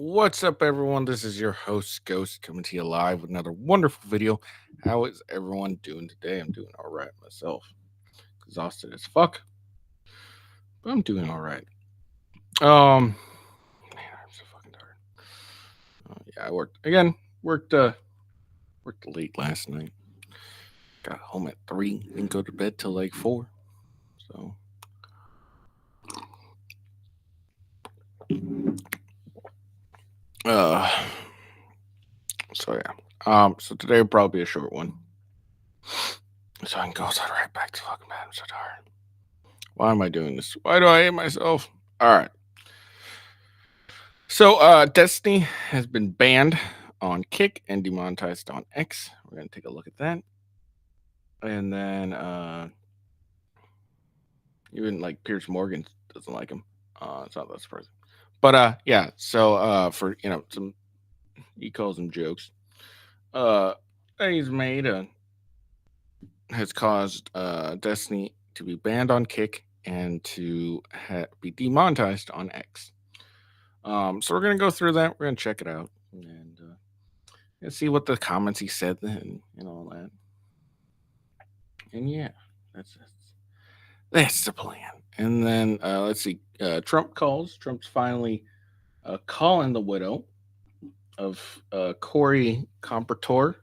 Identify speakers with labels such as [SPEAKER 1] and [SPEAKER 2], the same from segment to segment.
[SPEAKER 1] What's up, everyone? This is your host, Ghost, coming to you live with another wonderful video. How is everyone doing today? I'm doing all right myself. Exhausted as fuck, but I'm doing all right. Man, I'm so fucking tired. Yeah, I worked again. Worked late last night. Got home at 3. Didn't go to bed till like 4. So, uh, so yeah. So today will probably be a short one. So I can go right back to fucking bed. I'm so tired. Why am I doing this? Why do I hate myself? All right. So Destiny has been banned on Kick and demonetized on X. We're gonna take a look at that. And then even like Pierce Morgan doesn't like him. It's not that surprising. But yeah, so for some he calls them jokes. He's made has caused Destiny to be banned on Kick and to be demonetized on X. So we're gonna go through that. We're gonna check it out and see what the comments he said and all that. And yeah, that's the plan. And then let's see. Trump calls. Trump's finally calling the widow of Cory Comparator.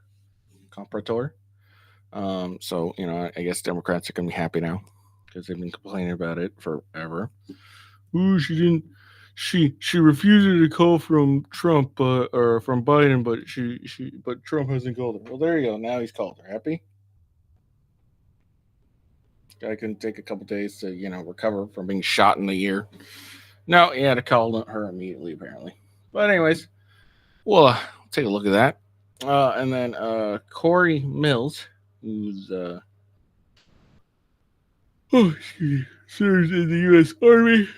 [SPEAKER 1] So I guess Democrats are gonna be happy now because they've been complaining about it forever. Ooh, she didn't. She refused to call from Trump or from Biden, but Trump hasn't called her. Well, there you go. Now he's called her. Happy? Guy can take a couple days to recover from being shot in the ear. No, he had to call her immediately apparently. But anyways, we'll take a look at that. And then Cory Mills, who's serves in the U.S. Army,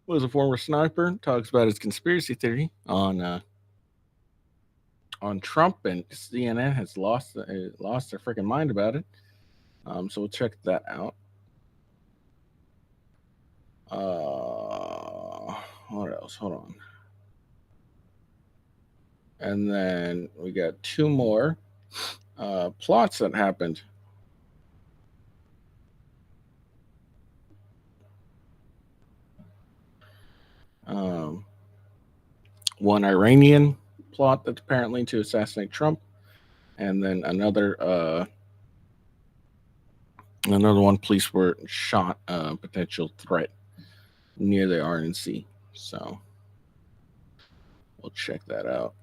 [SPEAKER 1] was a former sniper, talks about his conspiracy theory on Trump, and CNN has lost their freaking mind about it. So we'll check that out. What else? Hold on. And then we got two more plots that happened. One Iranian plot that's apparently to assassinate Trump, and then another one. Police were shot, potential threat near the RNC. So we'll check that out.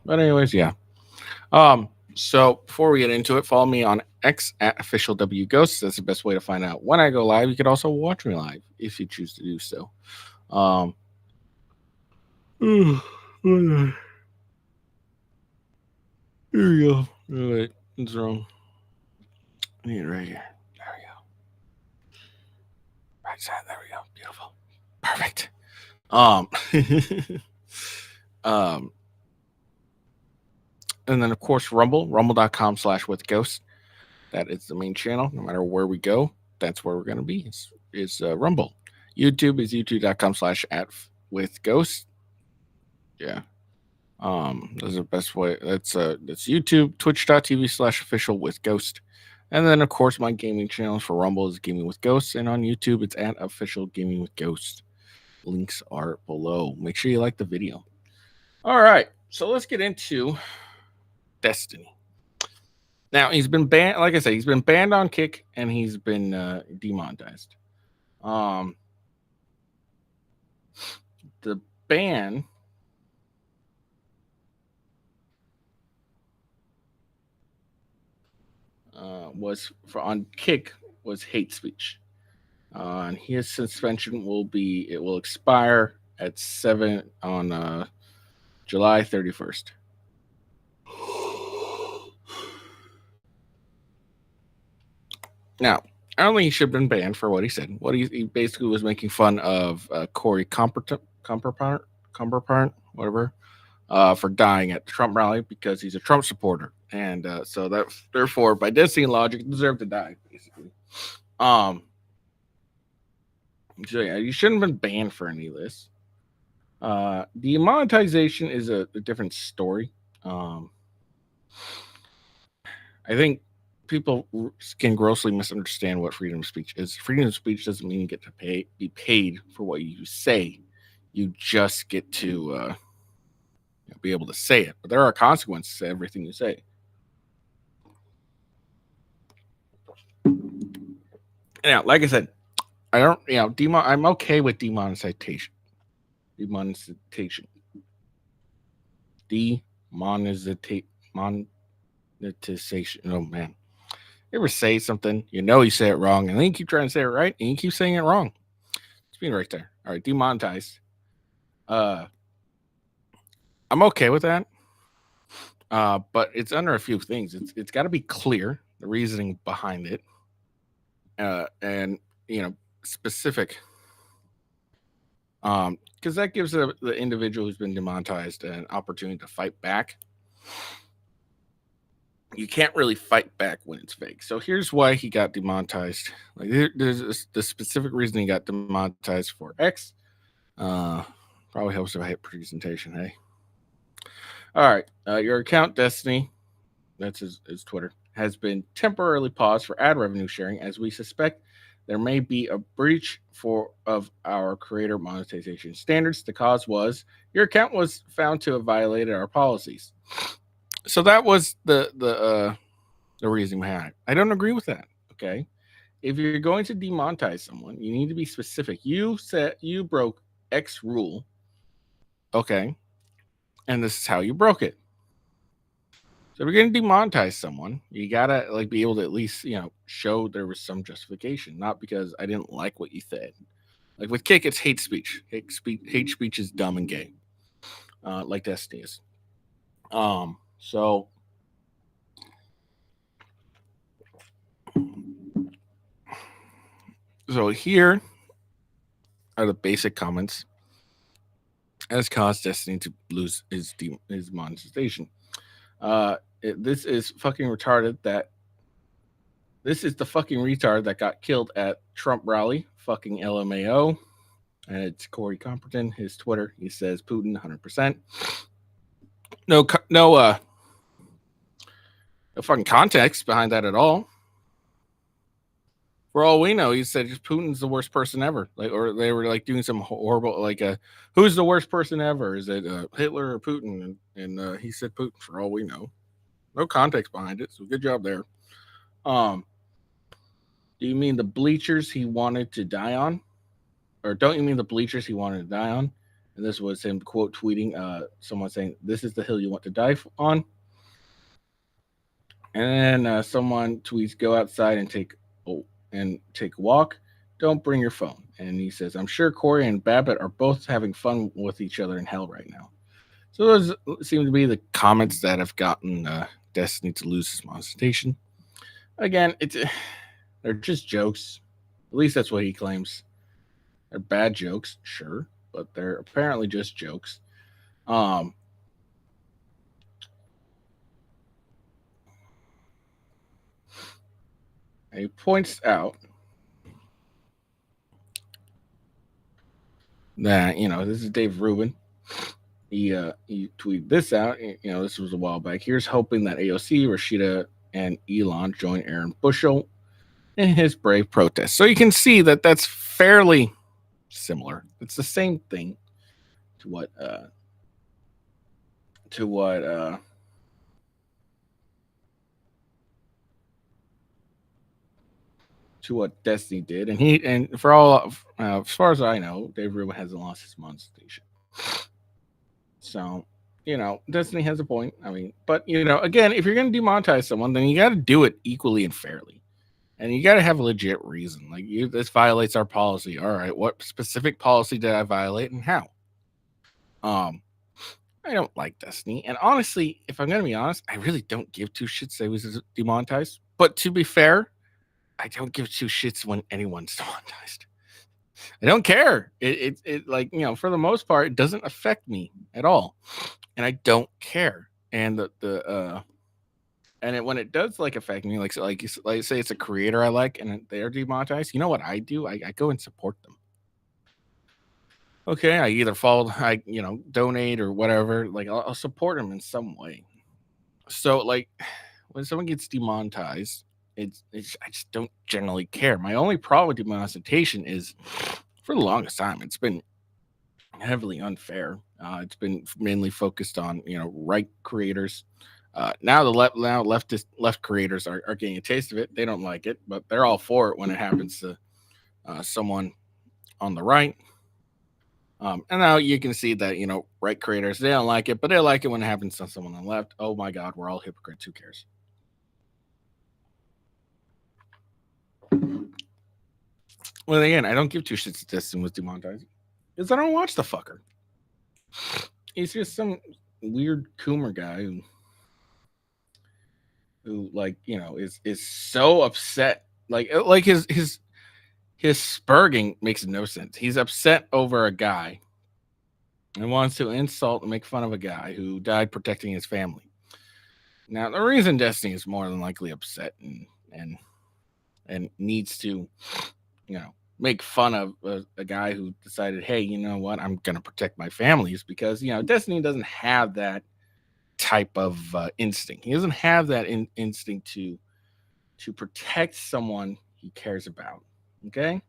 [SPEAKER 1] But anyways, yeah. So before we get into it, follow me on X at officialwghosts. That's the best way to find out when I go live. You could also watch me live if you choose to do so. Here we go. Oh, wait, it's wrong. I need it right here. There we go. Right side. There we go. Beautiful. Perfect. And then of course rumble.com/withghost. That is the main channel. No matter where we go, that's where we're gonna be. Is Rumble. YouTube is youtube.com/@withghost. Yeah. That's the best way. That's YouTube, twitch.tv/officialwithghost. And then of course my gaming channels for Rumble is Gaming with Ghosts, and on YouTube it's at Official Gaming with Ghost. Links are below. Make sure you like the video. All right, so let's get into Destiny. Now he's been banned. Like I said, he's been banned on Kick and he's been demonetized. The ban was on Kick was hate speech. And his suspension will expire at 7 on July 31st. Now, I don't think he should have been banned for what he said. What he basically was making fun of Cory Comparator, whatever, for dying at the Trump rally because he's a Trump supporter, and so that therefore, by Destiny logic, deserved to die, basically. So yeah, you shouldn't have been banned for any of this. Demonetization is a different story. Um, I think people can grossly misunderstand what freedom of speech is. Freedom of speech doesn't mean you get to be paid for what you say. You just get to be able to say it. But there are consequences to everything you say. Now, like I said, I don't, I'm okay with demonetization. Demonetization. Monetization. Oh man. You ever say something, you say it wrong, and then you keep trying to say it right, and you keep saying it wrong. It's being right there. All right, demonetized. I'm okay with that. But it's under a few things. It's got to be clear, the reasoning behind it, and specific. Because that gives the individual who's been demonetized an opportunity to fight back. You can't really fight back when it's fake. So here's why he got demonetized. Like there's the specific reason he got demonetized for X. Probably helps if I hit presentation. Hey. All right. Your account, Destiny, that's his Twitter, has been temporarily paused for ad revenue sharing as we suspect there may be a breach of our creator monetization standards. The cause was your account was found to have violated our policies. So that was the reason behind it. I don't agree with that. Okay, if you're going to demonetize someone, you need to be specific. You said you broke X rule. Okay, and this is how you broke it. So if you're going to demonetize someone, you gotta be able to at least show there was some justification, not because I didn't like what you said. Like with Kick, it's hate speech. Hate speech is dumb and gay, like Destiny is. So here are the basic comments as caused Destiny to lose his monetization. This is fucking retarded. This is the fucking retard that got killed at Trump rally. Fucking LMAO. And it's Cory Compton. His Twitter. He says Putin 100%. No fucking context behind that at all. For all we know, he said Putin's the worst person ever. Or they were doing some horrible who's the worst person ever? Is it Hitler or Putin? And he said Putin. For all we know, no context behind it. So good job there. Do you mean the bleachers he wanted to die on, or don't you mean the bleachers he wanted to die on? And this was him quote tweeting someone saying, "This is the hill you want to die on." And then someone tweets, "Go outside and take a walk. Don't bring your phone." And he says, "I'm sure Cory and Babbitt are both having fun with each other in hell right now." So those seem to be the comments that have gotten Destiny to lose his monetization. Again, they're just jokes. At least that's what he claims. They're bad jokes, sure, but they're apparently just jokes. He points out that this is Dave Rubin. He tweeted this out. This was a while back. Here's hoping that AOC, Rashida, and Elon join Aaron Bushell in his brave protest. So you can see that that's fairly similar. It's the same thing to what Destiny did, and for all as far as I know, Dave Rubin hasn't lost his monetization. So Destiny has a point. I mean, but again, if you're going to demonetize someone, then you got to do it equally and fairly, and you got to have a legit reason. This violates our policy. All right, what specific policy did I violate, and how? I don't like Destiny, and honestly, if I'm going to be honest, I really don't give two shits that he was demonetized. But to be fair, I don't give two shits when anyone's demonetized. I don't care. It for the most part, it doesn't affect me at all, and I don't care. And when it does affect me, like say it's a creator I like and they're demonetized, you know what I do? I go and support them. okay, I either donate or whatever. Like I'll support him in some way. So like when someone gets demonetized, I just don't generally care. My only problem with demonetization is for the longest time it's been heavily unfair. It's been mainly focused on right creators. Now the left creators are getting a taste of it. They don't like it, but they're all for it when it happens to someone on the right. And now you can see that right creators, they don't like it, but they like it when it happens to someone on the left. Oh my God, we're all hypocrites. Who cares? Well, again, I don't give two shits that Destiny was demonetized because I don't watch the fucker. He's just some weird Coomer guy who is so upset. Like his spurging makes no sense. He's upset over a guy and wants to insult and make fun of a guy who died protecting his family. Now, the reason Destiny is more than likely upset and needs to, make fun of a guy who decided, hey, you know what, I'm going to protect my family is because, Destiny doesn't have that type of instinct. He doesn't have that instinct to protect someone he cares about. Okay?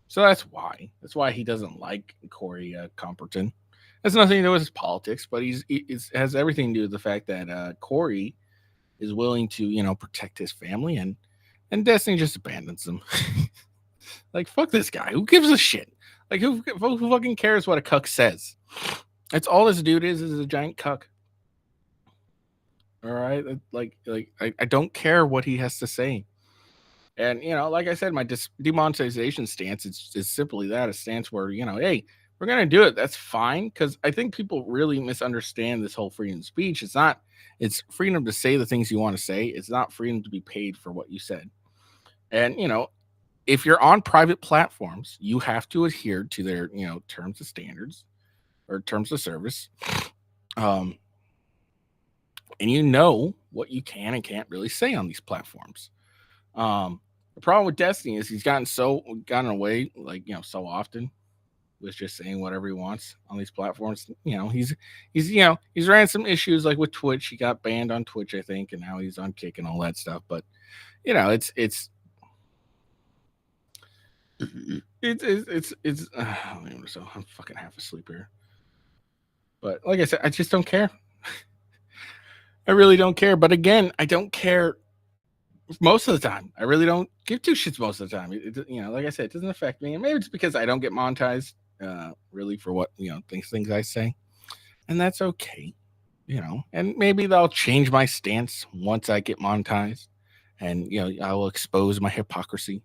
[SPEAKER 1] So that's why he doesn't like Cory Comperton. Has nothing to do with his politics, but it has everything to do with the fact that Cory is willing to, protect his family, and Destiny just abandons him. Like, fuck this guy. Who gives a shit? Like, who fucking cares what a cuck says? That's all this dude is a giant cuck. All right? I don't care what he has to say. And, like I said, my demonetization stance is simply that, a stance where, hey, we're going to do it. That's fine. Because I think people really misunderstand this whole freedom of speech. It's freedom to say the things you want to say. It's not freedom to be paid for what you said. And, if you're on private platforms, you have to adhere to their, terms of standards or terms of service. And what you can and can't really say on these platforms. The problem with Destiny is he's gotten away, so often with just saying whatever he wants on these platforms. He's ran some issues like with Twitch. He got banned on Twitch, I think, and now he's on Kick and all that stuff. But it's I don't even know. I'm fucking half asleep here. But like I said, I just don't care. I really don't care. But again, I don't care most of the time. I really don't give two shits most of the time. Like I said, it doesn't affect me. And maybe it's because I don't get monetized really for what, things I say. And that's okay. And maybe they'll change my stance once I get monetized. And, I will expose my hypocrisy.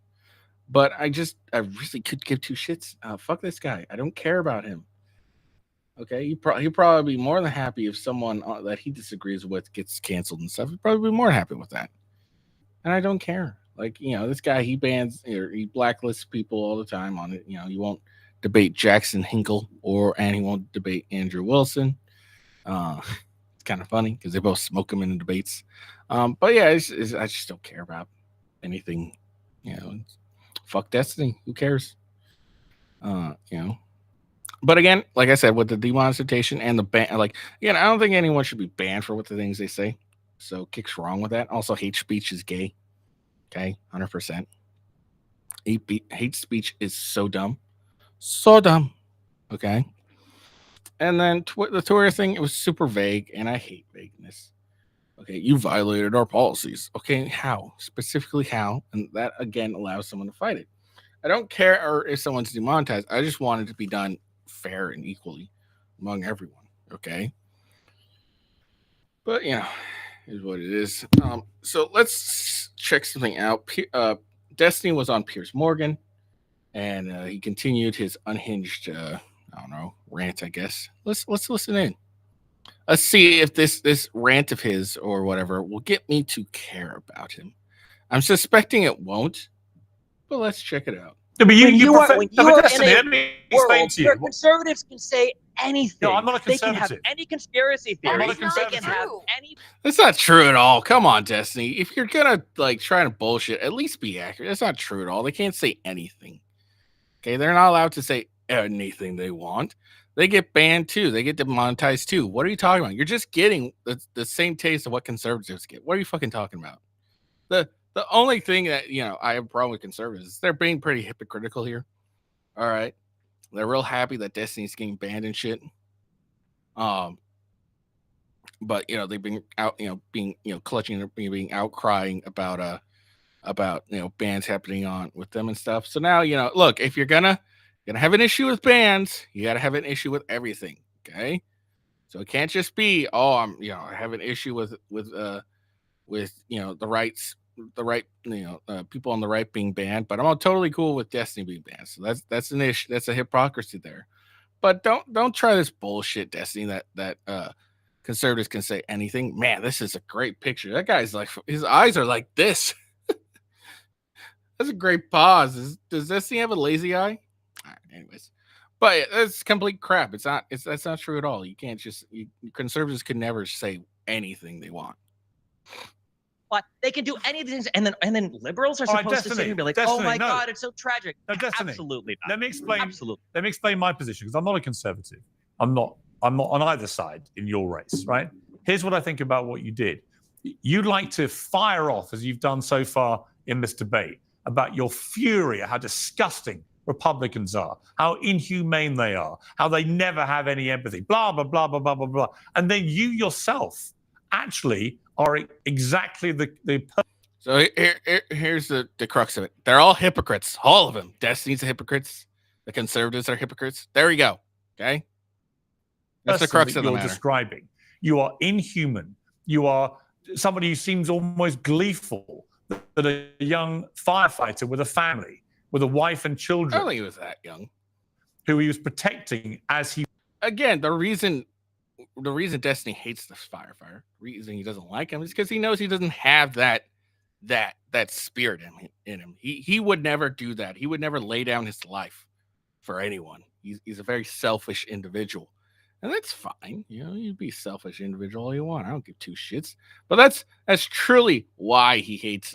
[SPEAKER 1] But I really could give two shits. Fuck this guy. I don't care about him. Okay, he'd probably be more than happy if someone that he disagrees with gets canceled and stuff. He'd probably be more than happy with that. And I don't care. Like, this guy, he bans or he blacklists people all the time on it. He won't debate Jackson Hinkle and he won't debate Andrew Wilson. It's kind of funny because they both smoke him in the debates. But yeah, I just don't care about anything. Fuck Destiny. Who cares? But again, like I said, with the demonetization and the ban, I don't think anyone should be banned for what the things they say. So Kick's wrong with that. Also, hate speech is gay. Okay, 100%. Hate speech is so dumb. So dumb. Okay. And then the Twitter thing, it was super vague, and I hate vagueness. Okay, you violated our policies. Okay, how? Specifically how? And that, again, allows someone to fight it. I don't care if someone's demonetized. I just want it to be done fair and equally among everyone. Okay? But, is what it is. So let's check something out. Destiny was on Piers Morgan, and he continued his unhinged, rant, I guess. Let's listen in. Let's see if this rant of his or whatever will get me to care about him. I'm suspecting it won't, but let's check it out.
[SPEAKER 2] No, but you are in a world where conservatives can say anything.
[SPEAKER 3] No, I'm not a conservative.
[SPEAKER 2] They can have any conspiracy theories.
[SPEAKER 3] I'm not a conservative.
[SPEAKER 2] They can have any.
[SPEAKER 1] That's not true at all. Come on, Destiny. If you're gonna try to bullshit, at least be accurate. That's not true at all. They can't say anything. Okay, they're not allowed to say anything they want. They get banned too. They get demonetized too. What are you talking about? You're just getting the same taste of what conservatives get. What are you fucking talking about? The only thing that I have a problem with conservatives is they're being pretty hypocritical here. All right, they're real happy that Destiny's getting banned and shit. But they've been out, being clutching, being outcrying about bans happening on with them and stuff. So now look, if you're gonna have an issue with bans, you gotta have an issue with everything. Okay, so it can't just be I have an issue with the rights, people on the right being banned, but I'm totally cool with Destiny being banned. So that's an issue. That's a hypocrisy there. But don't try this bullshit, Destiny, that conservatives can say anything. Man, this is a great picture. That guy's like, his eyes are like this. That's a great pause. Does Destiny have a lazy eye? All right, anyways, but that's complete crap. It's not. That's not true at all. You can't just. Conservatives can never say anything they want.
[SPEAKER 2] But they can do any of these things, and then liberals are supposed to sit here and be like, "Oh my God, it's so tragic."
[SPEAKER 3] No, Destiny.
[SPEAKER 2] Absolutely not.
[SPEAKER 3] Let me explain.
[SPEAKER 2] Absolutely.
[SPEAKER 3] Let me explain my position, because I'm not a conservative. I'm not on either side in your race, right? Here's what I think about what you did. You'd like to fire off, as you've done so far in this debate, about your fury at how disgusting Republicans are, how inhumane they are, how they never have any empathy, blah, blah, blah, blah, blah, blah, blah. And then you yourself actually are exactly the
[SPEAKER 1] So here's the crux of it. They're all hypocrites. All of them. Destiny's a hypocrites. The conservatives are hypocrites. There we go. Okay? That's the crux of the matter.
[SPEAKER 3] You're describing. You are inhuman. You are somebody who seems almost gleeful that a young firefighter with a family, with a wife and children.
[SPEAKER 1] I don't think he was that young.
[SPEAKER 3] Who he was protecting as he...
[SPEAKER 1] Again, the reason Destiny hates this firefighter, the reason he doesn't like him, is because he knows he doesn't have that spirit in him. He would never do that. He would never lay down his life for anyone. He's a very selfish individual. And that's fine. You be a selfish individual all you want. I don't give two shits. But that's truly why he hates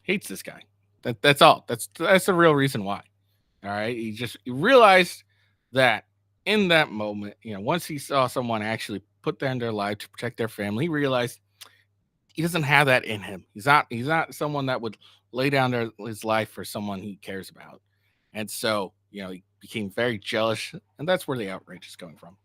[SPEAKER 1] hates this guy. That's all. That's the real reason why. All right. He realized that in that moment, once he saw someone actually put down their life to protect their family, he realized he doesn't have that in him. He's not someone that would lay down his life for someone he cares about. And so, he became very jealous, and that's where the outrage is coming from.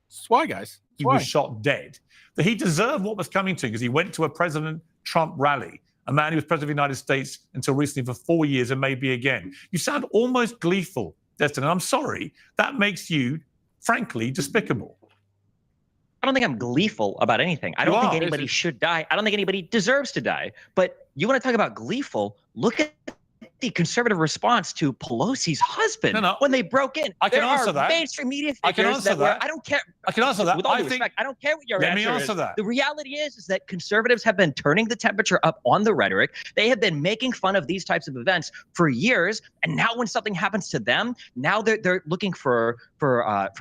[SPEAKER 1] That's why, guys.
[SPEAKER 3] He was shot dead. That he deserved what was coming to him, because he went to a President Trump rally, a man who was president of the United States until recently for 4 years and maybe again. You sound almost gleeful, Destin, and I'm sorry. That makes you, frankly, despicable.
[SPEAKER 2] I don't think I'm gleeful about anything. I don't think anybody should die. I don't think anybody deserves to die. But you want to talk about gleeful? Look at the conservative response to Pelosi's husband when they broke in.
[SPEAKER 3] I can answer that.
[SPEAKER 2] Mainstream media figures
[SPEAKER 3] I can answer that.
[SPEAKER 2] I don't care.
[SPEAKER 3] I can answer that.
[SPEAKER 2] With all due respect, I don't care what your answer is.
[SPEAKER 3] Let me answer that.
[SPEAKER 2] The reality is that conservatives have been turning the temperature up on the rhetoric. They have been making fun of these types of events for years, and now when something happens to them, now they're looking for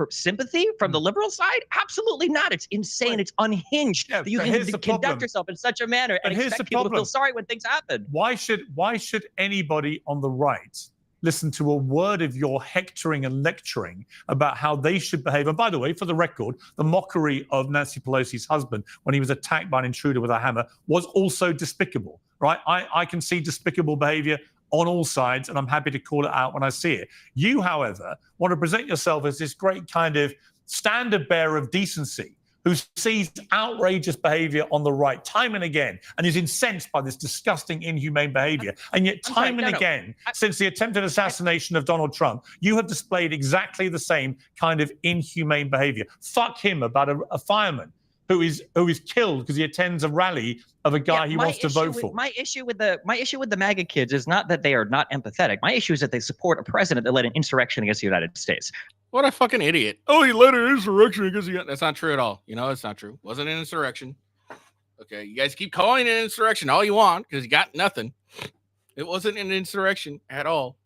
[SPEAKER 2] sympathy from the liberal side. Absolutely not. It's insane. It's unhinged that you can conduct yourself in such a manner and expect people to feel sorry when things happen.
[SPEAKER 3] Why should anybody on the right listen to a word of your hectoring and lecturing about how they should behave? And by the way, for the record, the mockery of Nancy Pelosi's husband when he was attacked by an intruder with a hammer was also despicable, right? I can see despicable behavior on all sides, and I'm happy to call it out when I see it. You, however, want to present yourself as this great kind of standard bearer of decency who sees outrageous behavior on the right time and again and is incensed by this disgusting, inhumane behavior. And yet time and again, since the attempted assassination of Donald Trump, you have displayed exactly the same kind of inhumane behavior. Fuck him about a fireman who is killed because he attends a rally of a guy he wants to vote for.
[SPEAKER 2] My issue with the MAGA kids is not that they are not empathetic. My issue is that they support a president that led an insurrection against the United States.
[SPEAKER 1] What a fucking idiot. Oh, he led an insurrection because that's not true at all. It's not true. Wasn't an insurrection. Okay, you guys keep calling it an insurrection all you want because you got nothing. It wasn't an insurrection at all.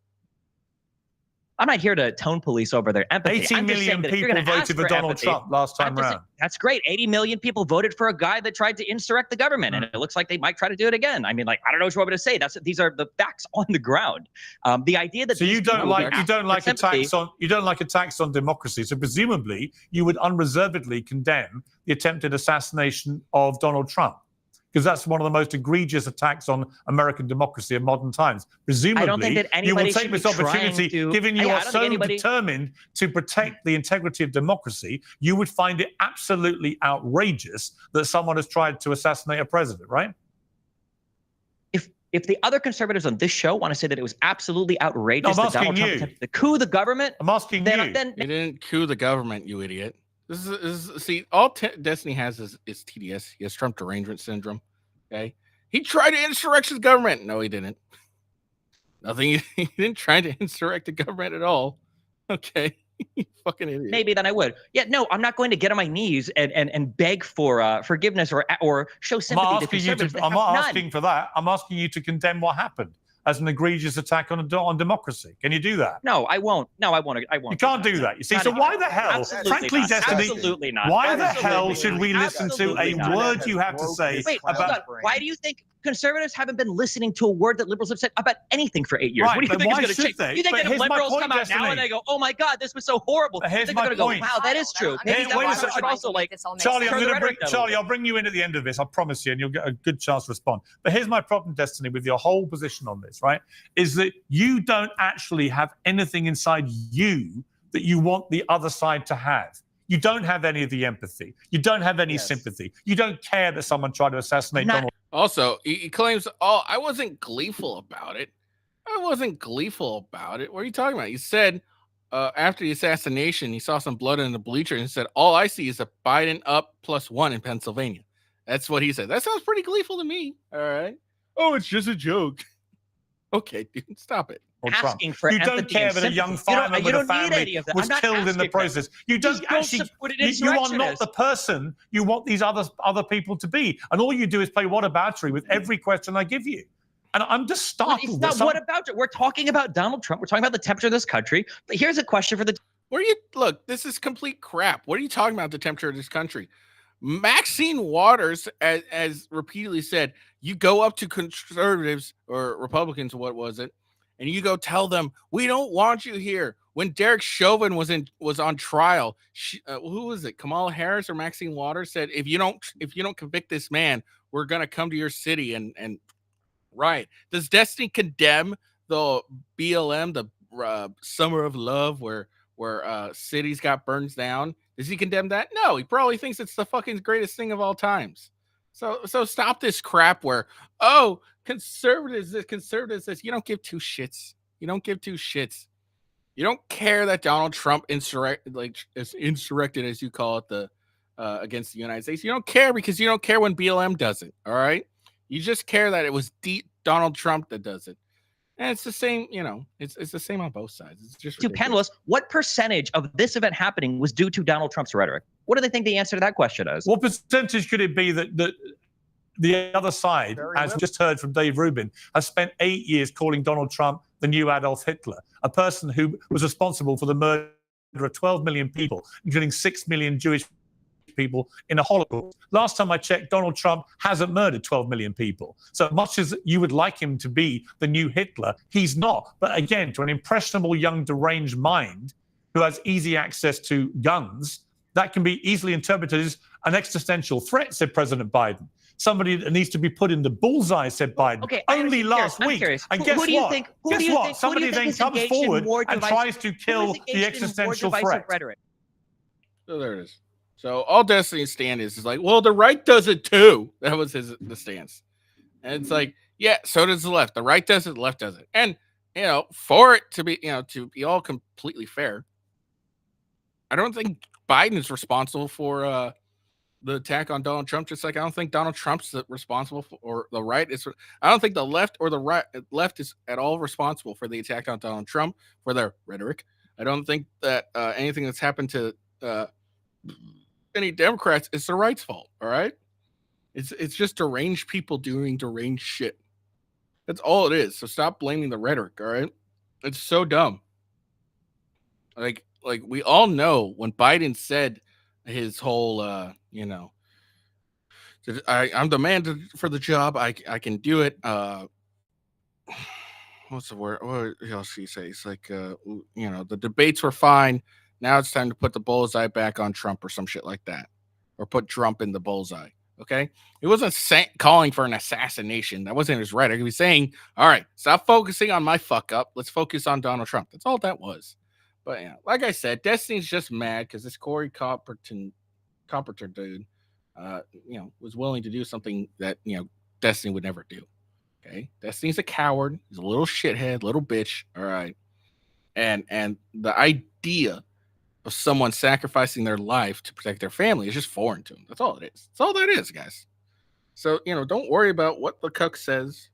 [SPEAKER 2] I'm not here to tone police over their empathy.
[SPEAKER 3] 80
[SPEAKER 2] I'm just saying
[SPEAKER 3] million
[SPEAKER 2] that if you're
[SPEAKER 3] people
[SPEAKER 2] going to ask
[SPEAKER 3] voted for Donald
[SPEAKER 2] empathy,
[SPEAKER 3] Trump last time round.
[SPEAKER 2] That's great. 80 million people voted for a guy that tried to insurrect the government, and it looks like they might try to do it again. I mean, like, I don't know what you want me to say. These are the facts on the ground. The idea that
[SPEAKER 3] so you don't like attacks on democracy. So presumably you would unreservedly condemn the attempted assassination of Donald Trump, because that's one of the most egregious attacks on American democracy of modern times. Presumably,
[SPEAKER 2] I don't think that
[SPEAKER 3] you will
[SPEAKER 2] anybody
[SPEAKER 3] take
[SPEAKER 2] should
[SPEAKER 3] this
[SPEAKER 2] be
[SPEAKER 3] opportunity,
[SPEAKER 2] trying to-
[SPEAKER 3] given you
[SPEAKER 2] I
[SPEAKER 3] are
[SPEAKER 2] don't think
[SPEAKER 3] so
[SPEAKER 2] anybody-
[SPEAKER 3] determined to protect the integrity of democracy, you would find it absolutely outrageous that someone has tried to assassinate a president, right?
[SPEAKER 2] If the other conservatives on this show want to say that it was absolutely outrageous
[SPEAKER 3] No, I'm
[SPEAKER 2] that Donald
[SPEAKER 3] asking
[SPEAKER 2] Trump
[SPEAKER 3] you.
[SPEAKER 2] attempted to coup the government,
[SPEAKER 3] I'm asking you.
[SPEAKER 2] then
[SPEAKER 1] You didn't coup the government, you idiot. This is see, all Destiny has is TDS. He has Trump derangement syndrome. Okay, he tried to insurrect the government. No, he didn't. Nothing. He didn't try to insurrect the government at all. Okay, you fucking idiot.
[SPEAKER 2] maybe then I would. Yeah, no, I'm not going to get on my knees and beg for forgiveness or show sympathy to conservatives.
[SPEAKER 3] I'm not asking for that. I'm asking you to condemn what happened as an egregious attack on democracy. Can you do that?
[SPEAKER 2] No, I won't. No, I won't. I won't.
[SPEAKER 3] You can't do that. You see,
[SPEAKER 2] Not
[SPEAKER 3] so
[SPEAKER 2] even-
[SPEAKER 3] why the hell,
[SPEAKER 2] Absolutely
[SPEAKER 3] frankly,
[SPEAKER 2] not.
[SPEAKER 3] Destiny,
[SPEAKER 2] Absolutely not.
[SPEAKER 3] why the
[SPEAKER 2] Absolutely
[SPEAKER 3] hell
[SPEAKER 2] not.
[SPEAKER 3] should we listen to
[SPEAKER 2] Absolutely
[SPEAKER 3] a
[SPEAKER 2] not.
[SPEAKER 3] word you have to say
[SPEAKER 2] Wait, hold on.
[SPEAKER 3] about...
[SPEAKER 2] Why do you think conservatives haven't been listening to a word that liberals have said about anything for 8 years?
[SPEAKER 3] Right,
[SPEAKER 2] what do you
[SPEAKER 3] but
[SPEAKER 2] think is
[SPEAKER 3] why
[SPEAKER 2] going to
[SPEAKER 3] should
[SPEAKER 2] change?
[SPEAKER 3] they?
[SPEAKER 2] You think
[SPEAKER 3] But
[SPEAKER 2] that if
[SPEAKER 3] here's my
[SPEAKER 2] liberals
[SPEAKER 3] point,
[SPEAKER 2] come out now
[SPEAKER 3] Destiny.
[SPEAKER 2] and they go, "Oh my God, this was so horrible,"
[SPEAKER 3] But here's
[SPEAKER 2] they're
[SPEAKER 3] my
[SPEAKER 2] going to go,
[SPEAKER 3] point.
[SPEAKER 2] "Wow, that is true."
[SPEAKER 3] Hey,
[SPEAKER 2] Maybe
[SPEAKER 3] wait a
[SPEAKER 2] Donald Trump
[SPEAKER 3] second.
[SPEAKER 2] should also like
[SPEAKER 3] Charlie,
[SPEAKER 2] turn the rhetoric down a little bit.
[SPEAKER 3] I'll bring you in at the end of this. I promise you, and you'll get a good chance to respond. But here's my problem, Destiny, with your whole position on this, right? Is that you don't actually have anything inside you that you want the other side to have. You don't have any of the empathy. You don't have any sympathy. You don't care that someone tried to assassinate Donald.
[SPEAKER 1] Also, he claims, "Oh, I wasn't gleeful about it. I wasn't gleeful about it." What are you talking about? He said after the assassination, he saw some blood in the bleacher and said, "All I see is a Biden up +1 in Pennsylvania." That's what he said. That sounds pretty gleeful to me. All right. Oh, it's just a joke. Okay, dude, stop it.
[SPEAKER 2] Asking for
[SPEAKER 3] You don't
[SPEAKER 2] empathy
[SPEAKER 3] care
[SPEAKER 2] and
[SPEAKER 3] that a young
[SPEAKER 2] sympathy.
[SPEAKER 3] fireman
[SPEAKER 2] You
[SPEAKER 3] with a
[SPEAKER 2] don't need
[SPEAKER 3] family
[SPEAKER 2] any of that.
[SPEAKER 3] was
[SPEAKER 2] I'm not
[SPEAKER 3] killed in the
[SPEAKER 2] asking for that.
[SPEAKER 3] process. You don't
[SPEAKER 2] Just don't
[SPEAKER 3] actually.
[SPEAKER 2] support an
[SPEAKER 3] You are not
[SPEAKER 2] insurrectionist.
[SPEAKER 3] the person you want these other people to be, and all you do is play whataboutery with every question I give you. And I'm just
[SPEAKER 2] But
[SPEAKER 3] startled.
[SPEAKER 2] it's not what about it. We're talking about Donald Trump. We're talking about the temperature of this country. But here's a question for the
[SPEAKER 1] Where you look, this is complete crap. What are you talking about? The temperature of this country. Maxine Waters, as repeatedly said, you go up to conservatives or Republicans, what was it, and you go tell them we don't want you here. When Derek Chauvin was on trial, who was it? Kamala Harris or Maxine Waters said, if you don't convict this man, we're gonna come to your city and riot. Does Destiny condemn the BLM, the Summer of Love, where cities got burned down? Does he condemn that? No, he probably thinks it's the fucking greatest thing of all times. So stop this crap where, oh, conservatives, says you don't give two shits. You don't give two shits. You don't care that Donald Trump is insurrected, as you call it, against the United States. You don't care because you don't care when BLM does it. All right. You just care that it was Donald Trump that does it. And it's the same, it's the same on both sides. It's just
[SPEAKER 2] to panelists, what percentage of this event happening was due to Donald Trump's rhetoric? What do they think the answer to that question is?
[SPEAKER 3] What percentage could it be that the other side, as we just heard from Dave Rubin, has spent 8 years calling Donald Trump the new Adolf Hitler, a person who was responsible for the murder of 12 million people, including 6 million Jewish people in a Holocaust. Last time I checked, Donald Trump hasn't murdered 12 million people. So much as you would like him to be the new Hitler, he's not. But again, to an impressionable, young, deranged mind who has easy access to guns, that can be easily interpreted as an existential threat, said President Biden. Somebody that needs to be put in the bullseye, said Biden.
[SPEAKER 2] Okay,
[SPEAKER 3] only last week. And guess what? Somebody then comes forward and tries to kill the existential threat.
[SPEAKER 1] So there it is. So all Destiny's stand is like, well, the right does it too. That was the stance. And it's like, yeah, so does the left. The right does it, the left does it. And, for it to be, to be all completely fair, I don't think Biden is responsible for the attack on Donald Trump, just like I don't think Donald Trump's responsible for, or the right is. I don't think the left or the left is at all responsible for the attack on Donald Trump, for their rhetoric. I don't think that anything that's happened to any Democrats is the right's fault. All right, it's just deranged people doing deranged shit. That's all it is. So stop blaming the rhetoric. All right, it's so dumb. Like we all know when Biden said his whole, I'm the man for the job. I can do it. What's the word? What else he say? It's like, the debates were fine. Now it's time to put the bullseye back on Trump or some shit like that, or put Trump in the bullseye. Okay, he wasn't calling for an assassination. That wasn't his rhetoric. He was saying, "All right, stop focusing on my fuck up. Let's focus on Donald Trump." That's all that was. But yeah, like I said, Destiny's just mad because this Cory Copperton dude, was willing to do something that Destiny would never do. Okay, Destiny's a coward. He's a little shithead, little bitch. All right, and the idea of someone sacrificing their life to protect their family is just foreign to him. That's all it is. That's all that is, guys. So don't worry about what the cuck says.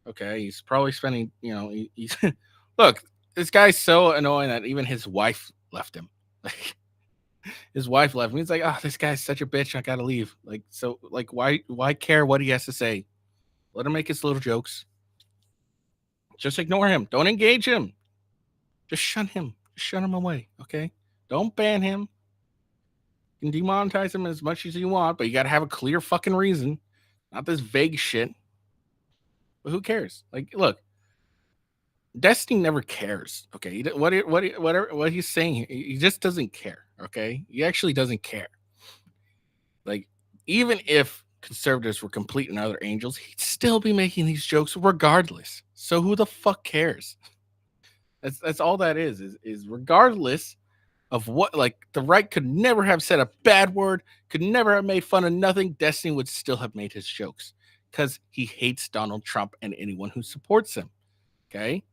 [SPEAKER 1] Okay, he's probably spending. He's look. This guy's so annoying that even his wife left him. Like his wife left him. He's like, oh, this guy's such a bitch. I gotta leave. Like, why care what he has to say? Let him make his little jokes. Just ignore him. Don't engage him. Just shun him. Just shun him away. Okay. Don't ban him. You can demonetize him as much as you want, but you got to have a clear fucking reason, not this vague shit. But who cares? Like, look, Destiny never cares. Okay, what he's saying here, he just doesn't care. Okay, he actually doesn't care. Like, even if conservatives were complete and other angels, he'd still be making these jokes regardless. So who the fuck cares? That's all that is regardless of what, like, the right could never have said a bad word, could never have made fun of nothing. Destiny would still have made his jokes because he hates Donald Trump and anyone who supports him. Okay,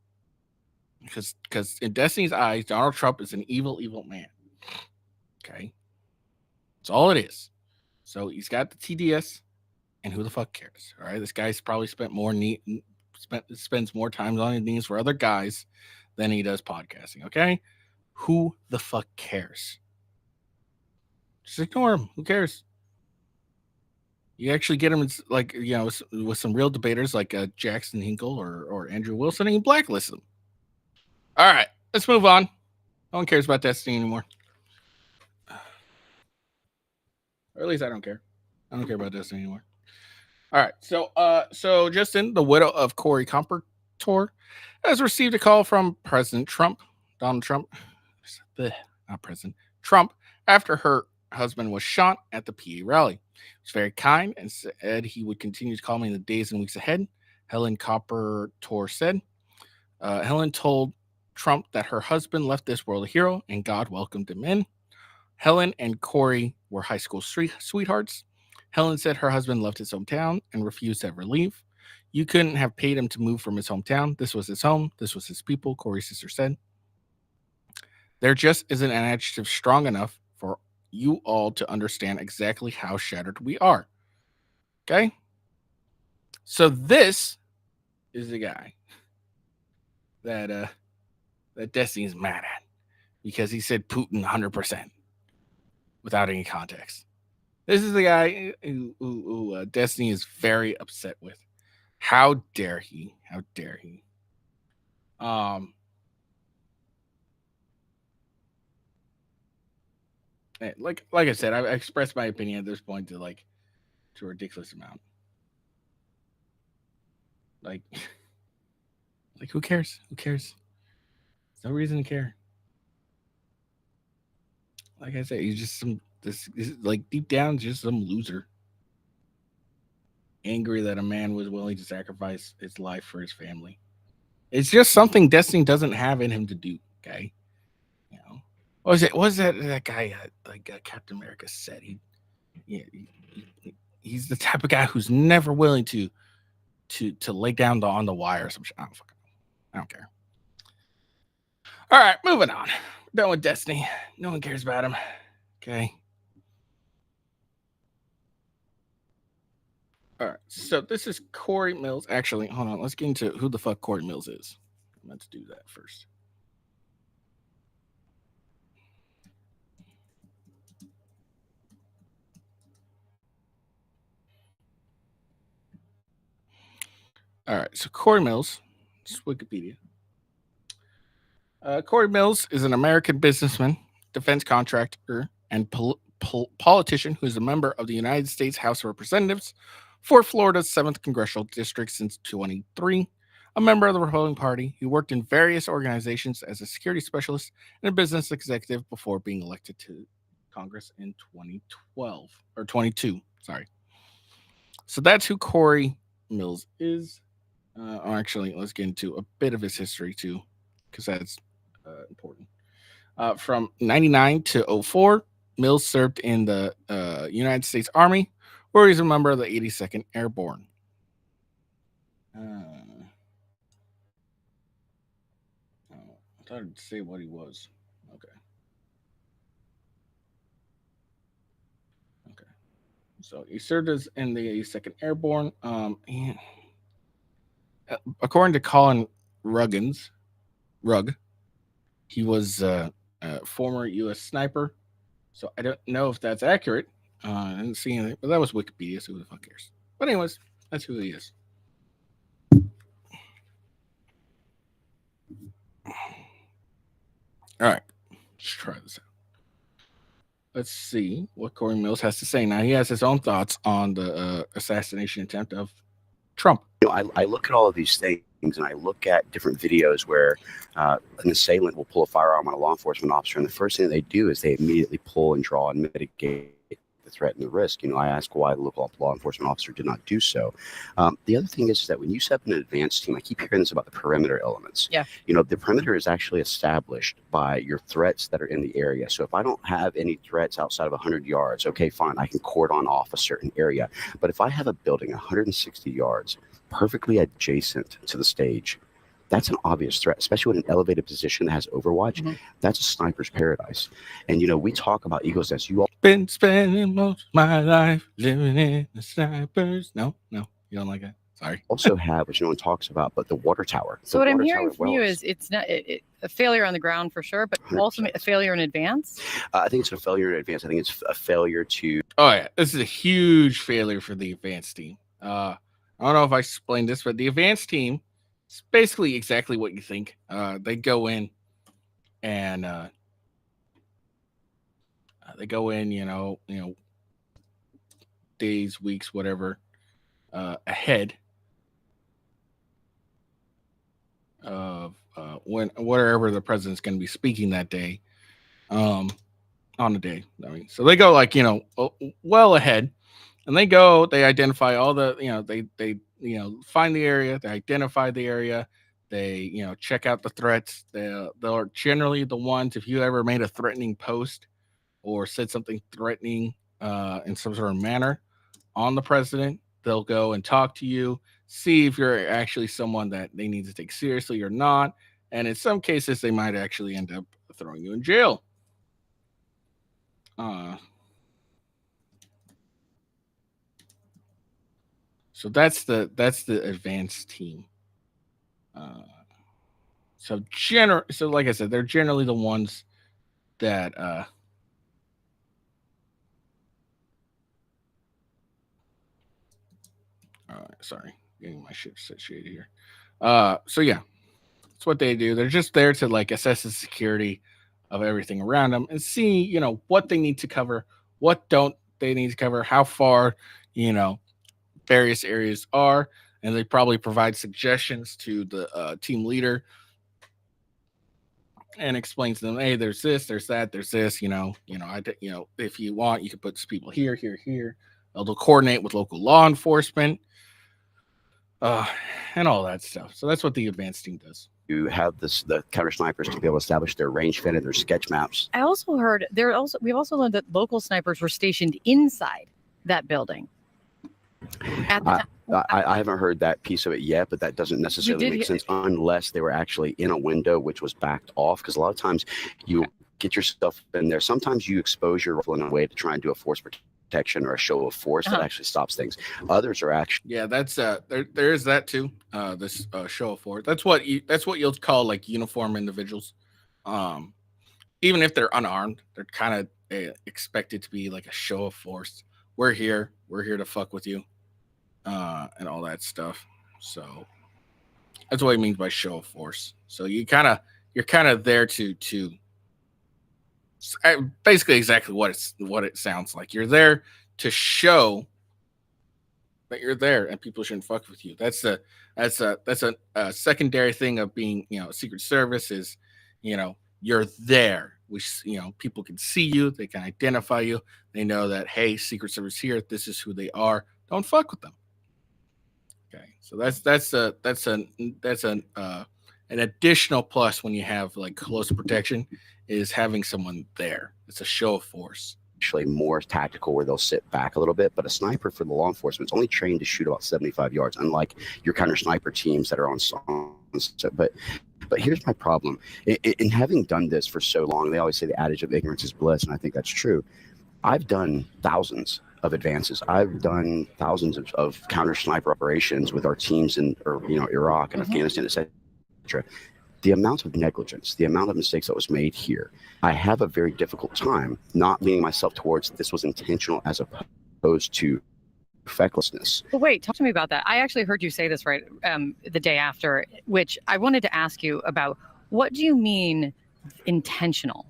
[SPEAKER 1] because in Destiny's eyes, Donald Trump is an evil man. Okay, that's all it is. So he's got the TDS, and who the fuck cares? All right, this guy's probably spends more time on his knees for other guys than he does podcasting. Okay, who the fuck cares? Just ignore him. Who cares? You actually get him, with some real debaters like Jackson Hinkle or Andrew Wilson, and you blacklist them. All right, let's move on. No one cares about Destiny anymore. Or at least I don't care. I don't care about Destiny anymore. All right, so Justin, the widow of Cory Copperton, has received a call from President Trump, Donald Trump, not President Trump, after her husband was shot at the PA rally. He was very kind and said he would continue to call me in the days and weeks ahead. Helen Copperton said. Helen told Trump that her husband left this world a hero and God welcomed him in. Helen and Cory were high school sweethearts. Helen said her husband left his hometown and refused to ever leave. You couldn't have paid him to move from his hometown. This was his home. This was his people, Cory's sister said. There just isn't an adjective strong enough for you all to understand exactly how shattered we are. Okay? So this is the guy that Destiny's mad at because he said Putin 100% without any context. This is the guy who Destiny is very upset with. How dare he? How dare he? Like I said, I've expressed my opinion at this point to a ridiculous amount. Like who cares? Who cares? There's no reason to care. Like I said, he's just deep down, just some loser. Angry that a man was willing to sacrifice his life for his family. It's just something Destiny doesn't have in him to do. Okay, what was that guy Captain America said? He's the type of guy who's never willing to lay down on the wire or some shit. I don't care. All right, moving on. We're done with Destiny. No one cares about him. Okay. All right, so this is Cory Mills. Actually, hold on. Let's get into who the fuck Cory Mills is. Let's do that first. All right, so Cory Mills, this is Wikipedia. Cory Mills is an American businessman, defense contractor, and politician who is a member of the United States House of Representatives for Florida's 7th Congressional District since 2023. A member of the Republican Party, he worked in various organizations as a security specialist and a business executive before being elected to Congress in 2012 or 22. Sorry. So that's who Cory Mills is. Actually, let's get into a bit of his history too, because that's important. From 99 to 04, Mills served in the United States Army, where he's a member of the 82nd Airborne. I thought I'd say what he was. Okay. So he served as in the 82nd Airborne. According to Colin Rugg, he was a former U.S. sniper. So I don't know if that's accurate. I didn't see anything, but that was Wikipedia, so who the fuck cares? But anyways, that's who he is. All right, let's try this out. Let's see what Cory Mills has to say. Now, he has his own thoughts on the assassination attempt of Trump.
[SPEAKER 4] I look at all of these things and I look at different videos where an assailant will pull a firearm on a law enforcement officer, and the first thing they do is they immediately pull and draw and mitigate the threat and the risk. I ask why the local law enforcement officer did not do so. The other thing is that when you set up an advanced team, I keep hearing this about the perimeter elements.
[SPEAKER 2] Yeah.
[SPEAKER 4] The perimeter is actually established by your threats that are in the area. So if I don't have any threats outside of 100 yards, okay, fine, I can cordon off a certain area. But if I have a building 160 yards perfectly adjacent to the stage, that's an obvious threat, especially with an elevated position that has overwatch. Mm-hmm. That's a sniper's paradise. And, we talk about Eagles Nest. You all
[SPEAKER 1] been spending most of my life living in the snipers. No, you don't like that. Sorry.
[SPEAKER 4] Also have, which no one talks about, but the water tower.
[SPEAKER 5] So what I'm hearing from you is it's not a failure on the ground for sure, but 100%. Also a failure in advance?
[SPEAKER 4] I think it's a failure in advance. I think it's a failure to...
[SPEAKER 1] Oh, yeah. This is a huge failure for the advanced team. I don't know if I explained this, but the advanced team, it's basically exactly what you think. They go in and days, weeks, whatever, ahead of wherever the president's going to be speaking that day, on the day. So they go well ahead, and they identify all the, they find the area, they identify the area, they, check out the threats. They're generally the ones, if you ever made a threatening post or said something threatening in some sort of manner on the president, they'll go and talk to you, see if you're actually someone that they need to take seriously or not. And in some cases, they might actually end up throwing you in jail. So that's the advanced team. So like I said, they're generally the ones that sorry, getting my shit situated here. So yeah, that's what they do. They're just there to assess the security of everything around them and see, what they need to cover, what don't they need to cover, how far, various areas are, and they probably provide suggestions to the team leader and explains to them, hey, there's this, there's that, there's this, if you want, you can put people here. They'll coordinate with local law enforcement, and all that stuff. So that's what the advanced team does.
[SPEAKER 4] You have the counter snipers to be able to establish their range fit and their sketch maps.
[SPEAKER 5] I also heard we've also learned that local snipers were stationed inside that building.
[SPEAKER 4] I haven't heard that piece of it yet, but that doesn't necessarily make sense unless they were actually in a window which was backed off. Because a lot of times you get yourself in there. Sometimes you expose your rifle in a way to try and do a force protection or a show of force that actually stops things. Others are actually
[SPEAKER 1] that's there is that too. This show of force. That's what you'll call uniform individuals. Even if they're unarmed, they're kind of expected to be like a show of force. We're here to fuck with you, and all that stuff. So that's what he means by show of force. So you kind of you're kind of there to basically exactly what it sounds like. You're there to show that you're there and people shouldn't fuck with you. That's a secondary thing of being, Secret Service is, you're there. People can see you, they can identify you, they know that, hey, Secret Service here, this is who they are. Don't fuck with them. Okay, so an additional plus when you have like close protection is having someone there. It's a show of force.
[SPEAKER 4] Actually more tactical where they'll sit back a little bit, but a sniper for the law enforcement is only trained to shoot about 75 yards, unlike your counter sniper teams that are on songs. But here's my problem. In having done this for so long, they always say the adage of ignorance is bliss, and I think that's true. I've done thousands of advances. I've done thousands of counter sniper operations with our teams in Iraq and Afghanistan, etc. The amount of negligence, the amount of mistakes that was made here, I have a very difficult time not leaning myself towards this was intentional as opposed to fecklessness.
[SPEAKER 5] Well, wait, talk to me about that. I actually heard you say this right the day after, which I wanted to ask you about. What do you mean intentional?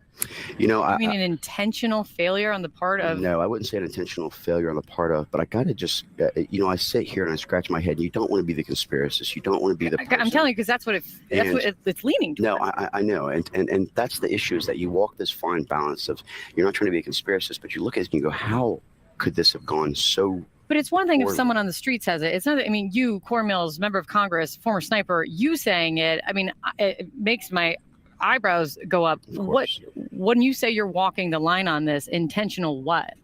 [SPEAKER 5] I mean an intentional failure on the part of...
[SPEAKER 4] No, I wouldn't say an intentional failure on the part of, but I got to just, I sit here and I scratch my head. You don't want to be the conspiracist. You don't want to be the person.
[SPEAKER 5] I'm telling you, because that's what it's leaning toward.
[SPEAKER 4] No, I know. And that's the issue, is that you walk this fine balance of, you're not trying to be a conspiracist, but you look at it and you go, how could this have gone so...
[SPEAKER 5] But it's one thing if someone on the street says it. It's not. I mean, you, Cory Mills, member of Congress, former sniper, you saying it. I mean, it makes my eyebrows go up. What when you say you're walking the line on this, intentional what?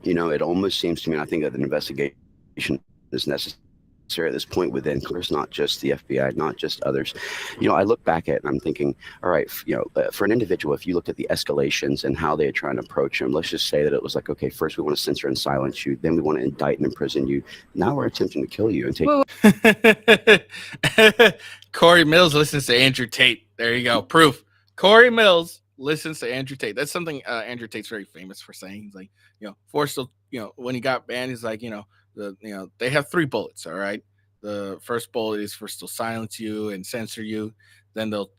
[SPEAKER 4] It almost seems to me, and I think that an investigation is necessary at this point within Congress, not just the FBI, not just others. I look back at it and I'm thinking, all right, for an individual, if you looked at the escalations and how they are trying to approach him, let's just say that it was like, okay, first we want to censor and silence you, then we want to indict and imprison you. Now we're attempting to kill you and take.
[SPEAKER 1] Cory Mills listens to Andrew Tate. There you go. Proof. Cory Mills listens to Andrew Tate. That's something Andrew Tate's very famous for saying. He's like, Forrest, when he got banned, he's like, they have 3 bullets. All right. The first bullet is for still silence you and censor you. Then they'll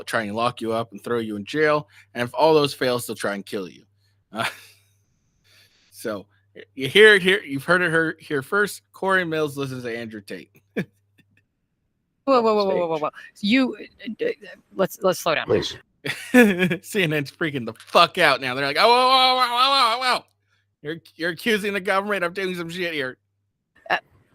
[SPEAKER 1] try and lock you up and throw you in jail. And if all those fails, they'll try and kill you. So you hear it here. You've heard it here first. Cory Mills listens to Andrew Tate.
[SPEAKER 5] Whoa. You let's slow down.
[SPEAKER 4] Please.
[SPEAKER 1] CNN's freaking the fuck out now. They're like, whoa. You're accusing the government of doing some shit here.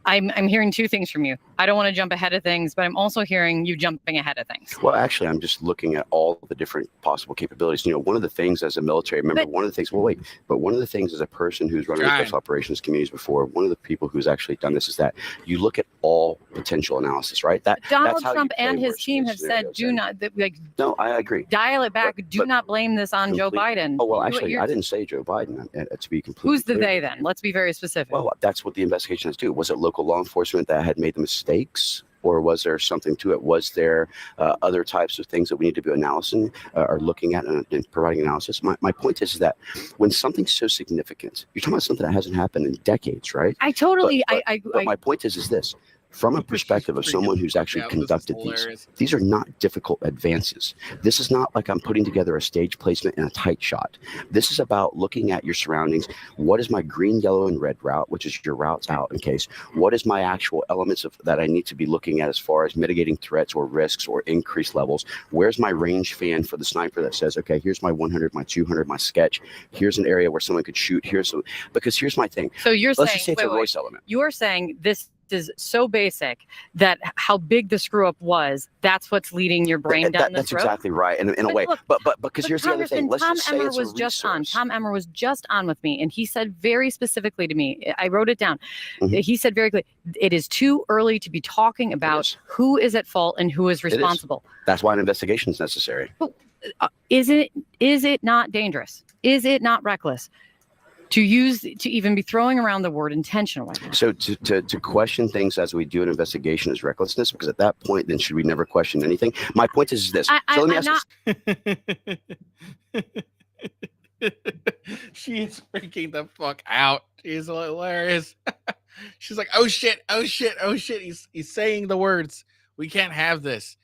[SPEAKER 5] I'm hearing 2 things from you. I don't want to jump ahead of things, but I'm also hearing you jumping ahead of things.
[SPEAKER 4] Well, actually, I'm just looking at all the different possible capabilities. One of the things as a military member, one of the things as a person who's running special operations communities before, one of the people who's actually done this is that you look at all potential analysis, right?
[SPEAKER 5] Donald Trump and his team have said, do not,
[SPEAKER 4] no, I agree.
[SPEAKER 5] Dial it back. Do not blame this on Joe Biden.
[SPEAKER 4] Oh, well, actually, I didn't say Joe Biden, to be completely
[SPEAKER 5] Who's the
[SPEAKER 4] clear.
[SPEAKER 5] they then? Let's be very specific.
[SPEAKER 4] Well, that's what the investigation has to do. Was it local law enforcement that had made the mistakes, or was there something to it? Was there other types of things that we need to be analyzing or looking at and providing analysis? My point is that when something's so significant, you're talking about something that hasn't happened in decades, right?
[SPEAKER 5] I totally.
[SPEAKER 4] But my point is this. From a perspective of someone who's actually conducted these are not difficult advances. This is not like I'm putting together a stage placement in a tight shot. This is about looking at your surroundings. What is my green, yellow, and red route, which is your routes out in case? What is my actual elements that I need to be looking at as far as mitigating threats or risks or increased levels? Where's my range fan for the sniper that says, okay, here's my 100, my 200, my sketch. Here's an area where someone could shoot. Because here's my thing.
[SPEAKER 5] So you're
[SPEAKER 4] Let's
[SPEAKER 5] saying,
[SPEAKER 4] just say it's a Royce element.
[SPEAKER 5] You're saying this is so basic that how big the screw up was, that's what's leading your brain down this road.
[SPEAKER 4] That's exactly right, in a way.
[SPEAKER 5] Look,
[SPEAKER 4] but because here's the other thing. Let's just say it's a resource.
[SPEAKER 5] Tom Emmer was just on with me, and he said very specifically to me, I wrote it down. He said very clearly, it is too early to be talking about who is at fault and who is responsible.
[SPEAKER 4] That's why an investigation is necessary.
[SPEAKER 5] But, is it not dangerous? Is it not reckless to even be throwing around the word intentional right now?
[SPEAKER 4] So to question things as we do an investigation is recklessness, because at that point, then should we never question anything? My point is this. Let me ask
[SPEAKER 1] this. She's freaking the fuck out. She's hilarious. She's like, oh shit. He's saying the words. We can't have this.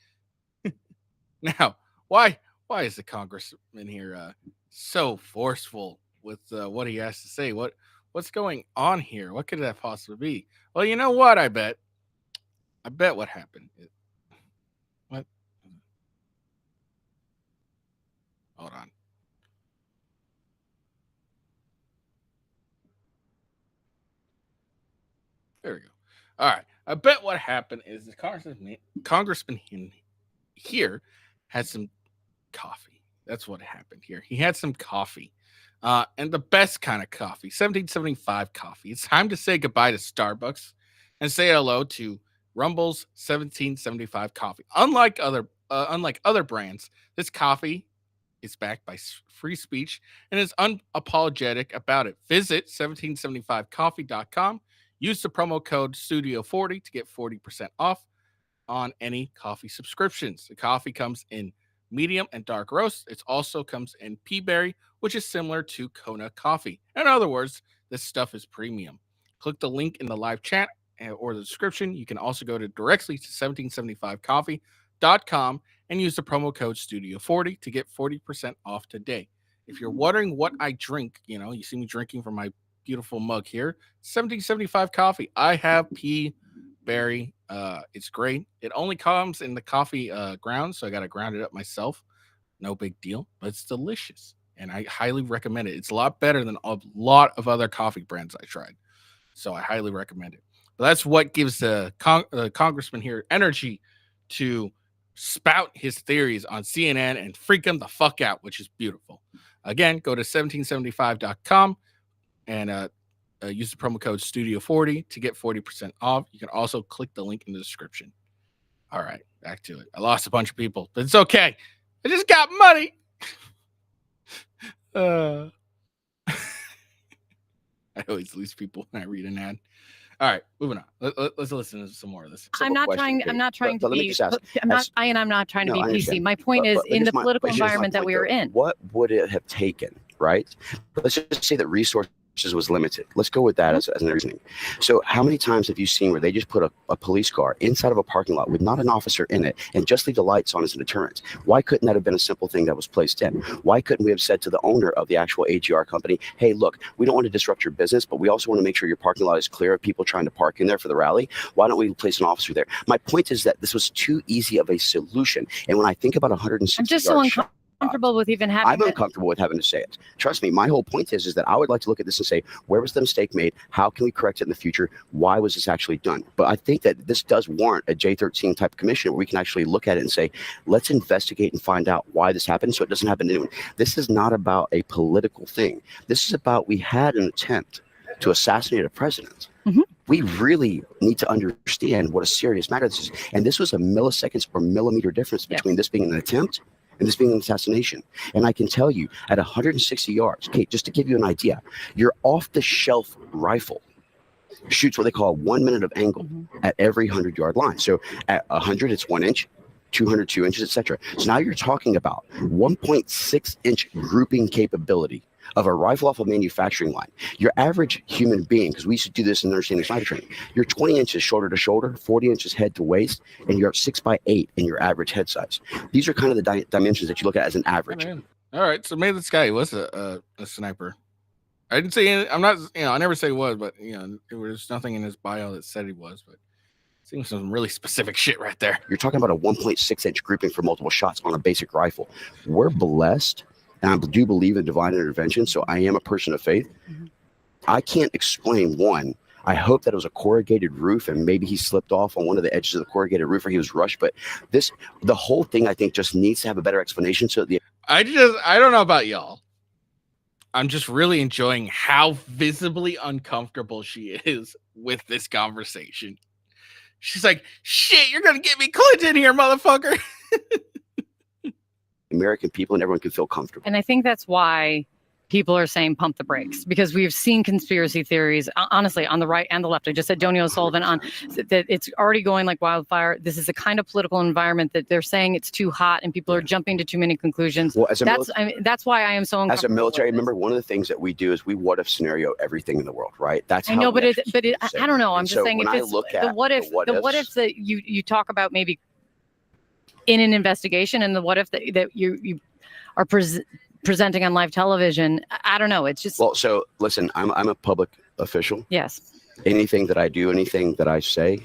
[SPEAKER 1] Now, Why is the congressman here so forceful with what he has to say? What's going on here? What could that possibly be? Well, you know what? I bet what happened. What? Hold on. There we go. All right. I bet what happened is the congressman here had some coffee. That's what happened here. He had some coffee. And the best kind of coffee, 1775 coffee. It's time to say goodbye to Starbucks and say hello to Rumble's 1775 coffee. Unlike other brands, this coffee is backed by free speech and is unapologetic about it. Visit 1775coffee.com. Use the promo code Studio40 to get 40% off on any coffee subscriptions. The coffee comes in medium and dark roast. It also comes in pea berry, which is similar to Kona coffee. In other words, this stuff is premium. Click the link in the live chat or the description. You can also go directly to 1775coffee.com and use the promo code Studio40 to get 40% off today. If you're wondering what I drink, you see me drinking from my beautiful mug here, 1775 coffee. I have pea berry. It's great. It only comes in the coffee ground, so I got to ground it up myself. No big deal, but it's delicious, and I highly recommend it. It's a lot better than a lot of other coffee brands I tried, so I highly recommend it. But that's what gives the congressman here energy to spout his theories on CNN and freak him the fuck out, which is beautiful. Again, go to 1775.com and use the promo code Studio40 to get 40% off. You can also click the link in the description. All right, back to it. I lost a bunch of people, but it's okay. I just got money. I always lose people when I read an ad. All right, moving on. Let's listen to some more of this.
[SPEAKER 5] I'm not trying to be PC. My point is, in the political environment that we are in,
[SPEAKER 4] what would it have taken, right? Let's just say that resources was limited. Let's go with that as an reasoning. So how many times have you seen where they just put a police car inside of a parking lot with not an officer in it and just leave the lights on as a deterrent? Why couldn't that have been a simple thing that was placed in? Why couldn't we have said to the owner of the actual AGR company, hey, look, we don't want to disrupt your business, but we also want to make sure your parking lot is clear of people trying to park in there for the rally. Why don't we place an officer there? My point is that this was too easy of a solution. And when I think about 160
[SPEAKER 5] I'm just so uncomfortable with even having.
[SPEAKER 4] I'm uncomfortable with having to say it. Trust me, my whole point is that I would like to look at this and say, where was the mistake made? How can we correct it in the future? Why was this actually done? But I think that this does warrant a J13 type commission where we can actually look at it and say, let's investigate and find out why this happened so it doesn't happen to anyone. This is not about a political thing. This is about, we had an attempt to assassinate a president.
[SPEAKER 5] Mm-hmm.
[SPEAKER 4] We really need to understand what a serious matter this is. And this was a milliseconds or millimeter difference between this being an attempt and this being an assassination. And I can tell you, at 160 yards, Kate, just to give you an idea, your off-the-shelf rifle shoots what they call 1 minute of angle at every 100-yard line. So at 100, it's 1 inch, 200, 2 inches, etc. So now you're talking about 1.6-inch grouping capability of a rifle off a manufacturing line. Your average human being, because we used to do this in understanding sniper training, you're 20 inches shoulder to shoulder, 40 inches head to waist, and you're 6'8" in your average head size. These are kind of the dimensions that you look at as an average.
[SPEAKER 1] All right, so maybe this guy was a sniper. I didn't say anything. I'm not, I never say he was, but there was nothing in his bio that said he was. But seems some really specific shit right there.
[SPEAKER 4] You're talking about a 1.6-inch grouping for multiple shots on a basic rifle. We're blessed. And I do believe in divine intervention, so I am a person of faith. I can't explain one. I hope that it was a corrugated roof and maybe he slipped off on one of the edges of the corrugated roof or he was rushed. But the whole thing, I think, just needs to have a better explanation. So
[SPEAKER 1] I don't know about y'all. I'm just really enjoying how visibly uncomfortable she is with this conversation. She's like, shit, you're going to get me Clinton here, motherfucker.
[SPEAKER 4] American people and everyone can feel comfortable.
[SPEAKER 5] And I think that's why people are saying pump the brakes, because we've seen conspiracy theories, honestly, on the right and the left. I just said Donio Sullivan on that it's already going like wildfire. This is the kind of political environment that they're saying it's too hot and people are jumping to too many conclusions.
[SPEAKER 4] Well,
[SPEAKER 5] that's why I am so uncomfortable.
[SPEAKER 4] As a military member, one of the things that we do is we what if scenario everything in the world, right? That's
[SPEAKER 5] I know, but I don't know. I'm just saying, if it's the what ifs that you talk about, maybe in an investigation, and the what if that you are presenting on live television. I don't know. It's just
[SPEAKER 4] Well, so listen, I'm a public official.
[SPEAKER 5] yes.
[SPEAKER 4] Anything that I do, anything that I say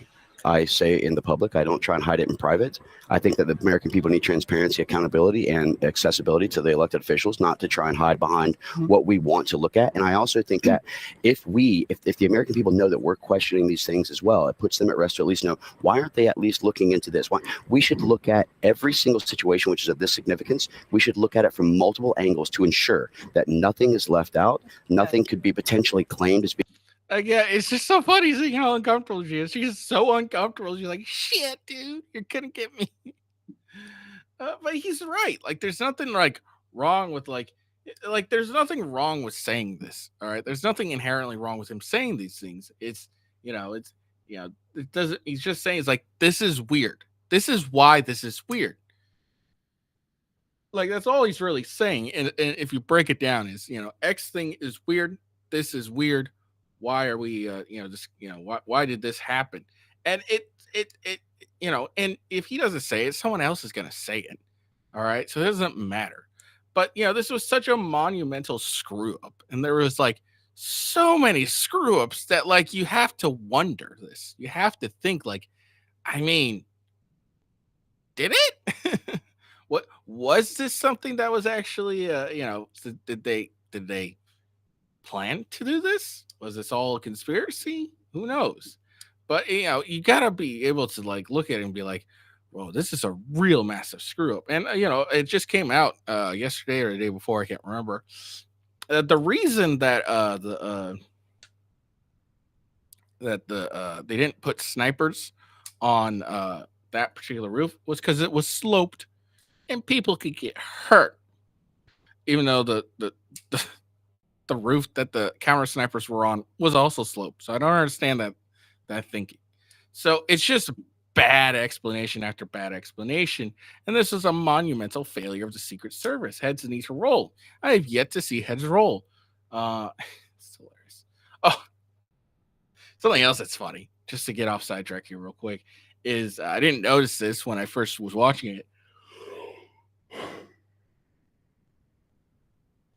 [SPEAKER 4] in the public. I don't try and hide it in private. I think that the American people need transparency, accountability, and accessibility to the elected officials, not to try and hide behind what we want to look at. And I also think that if the American people know that we're questioning these things as well, it puts them at rest to at least know, why aren't they at least looking into this? Why we should look at every single situation which is of this significance. We should look at it from multiple angles to ensure that nothing is left out, nothing could be potentially claimed as being.
[SPEAKER 1] Yeah, it's just so funny seeing how uncomfortable she is. She's so uncomfortable. She's like, "Shit, dude, you're gonna get me." But he's right. Like, there's nothing like wrong with there's nothing wrong with saying this. All right, there's nothing inherently wrong with him saying these things. It doesn't. He's just saying, it's like, this is weird. This is why this is weird. Like, that's all he's really saying. And if you break it down, is X thing is weird. This is weird. Why are we why did this happen? And it and if he doesn't say it, someone else is going to say it. All right, so it doesn't matter. But this was such a monumental screw up, and there was like so many screw ups that like you have to wonder this. You have to think like, I mean, did it? What was this something that was actually did they plan to do this? Was this all a conspiracy? Who knows? But you gotta be able to like look at it and be like, "Whoa, this is a real massive screw up." And it just came out yesterday or the day before, I can't remember. The reason that they didn't put snipers on that particular roof was because it was sloped and people could get hurt, even though the roof that the counter snipers were on was also sloped. So I don't understand that thinking. So it's just bad explanation after bad explanation. And this is a monumental failure of the Secret Service. Heads need to roll. I have yet to see heads roll. It's hilarious. Oh, something else that's funny, just to get off sidetrack here real quick, is I didn't notice this when I first was watching it.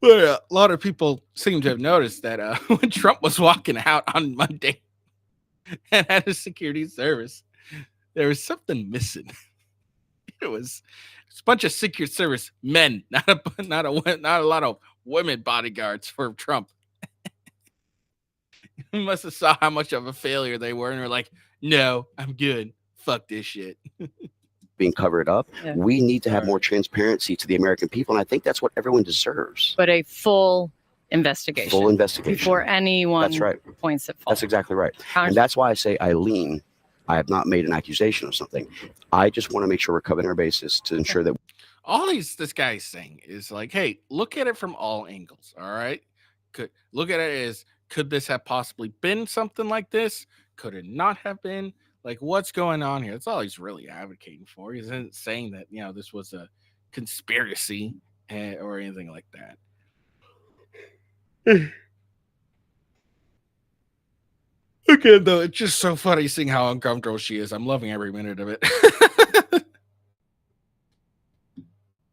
[SPEAKER 1] But a lot of people seem to have noticed that when Trump was walking out on Monday and had a security service, there was something missing. It was a bunch of Secret Service men, not a lot of women bodyguards for Trump. We must have saw how much of a failure they were, and were like, "No, I'm good. Fuck this shit."
[SPEAKER 4] Being covered up.
[SPEAKER 5] Yeah.
[SPEAKER 4] We need to have more transparency to the American people, and I think that's what everyone deserves.
[SPEAKER 5] But a full investigation.
[SPEAKER 4] Full investigation
[SPEAKER 5] before anyone
[SPEAKER 4] That's right.
[SPEAKER 5] points at fault.
[SPEAKER 4] That's exactly right. And that's why I say I have not made an accusation of something. I just want to make sure we're covering our bases to ensure that
[SPEAKER 1] all this guy is saying is like, hey, look at it from all angles. All right. Look at it as, could this have possibly been something like this? Could it not have been? Like, what's going on here? That's all he's really advocating for. He isn't saying that, this was a conspiracy or anything like that. Again, though, it's just so funny seeing how uncomfortable she is. I'm loving every minute of it.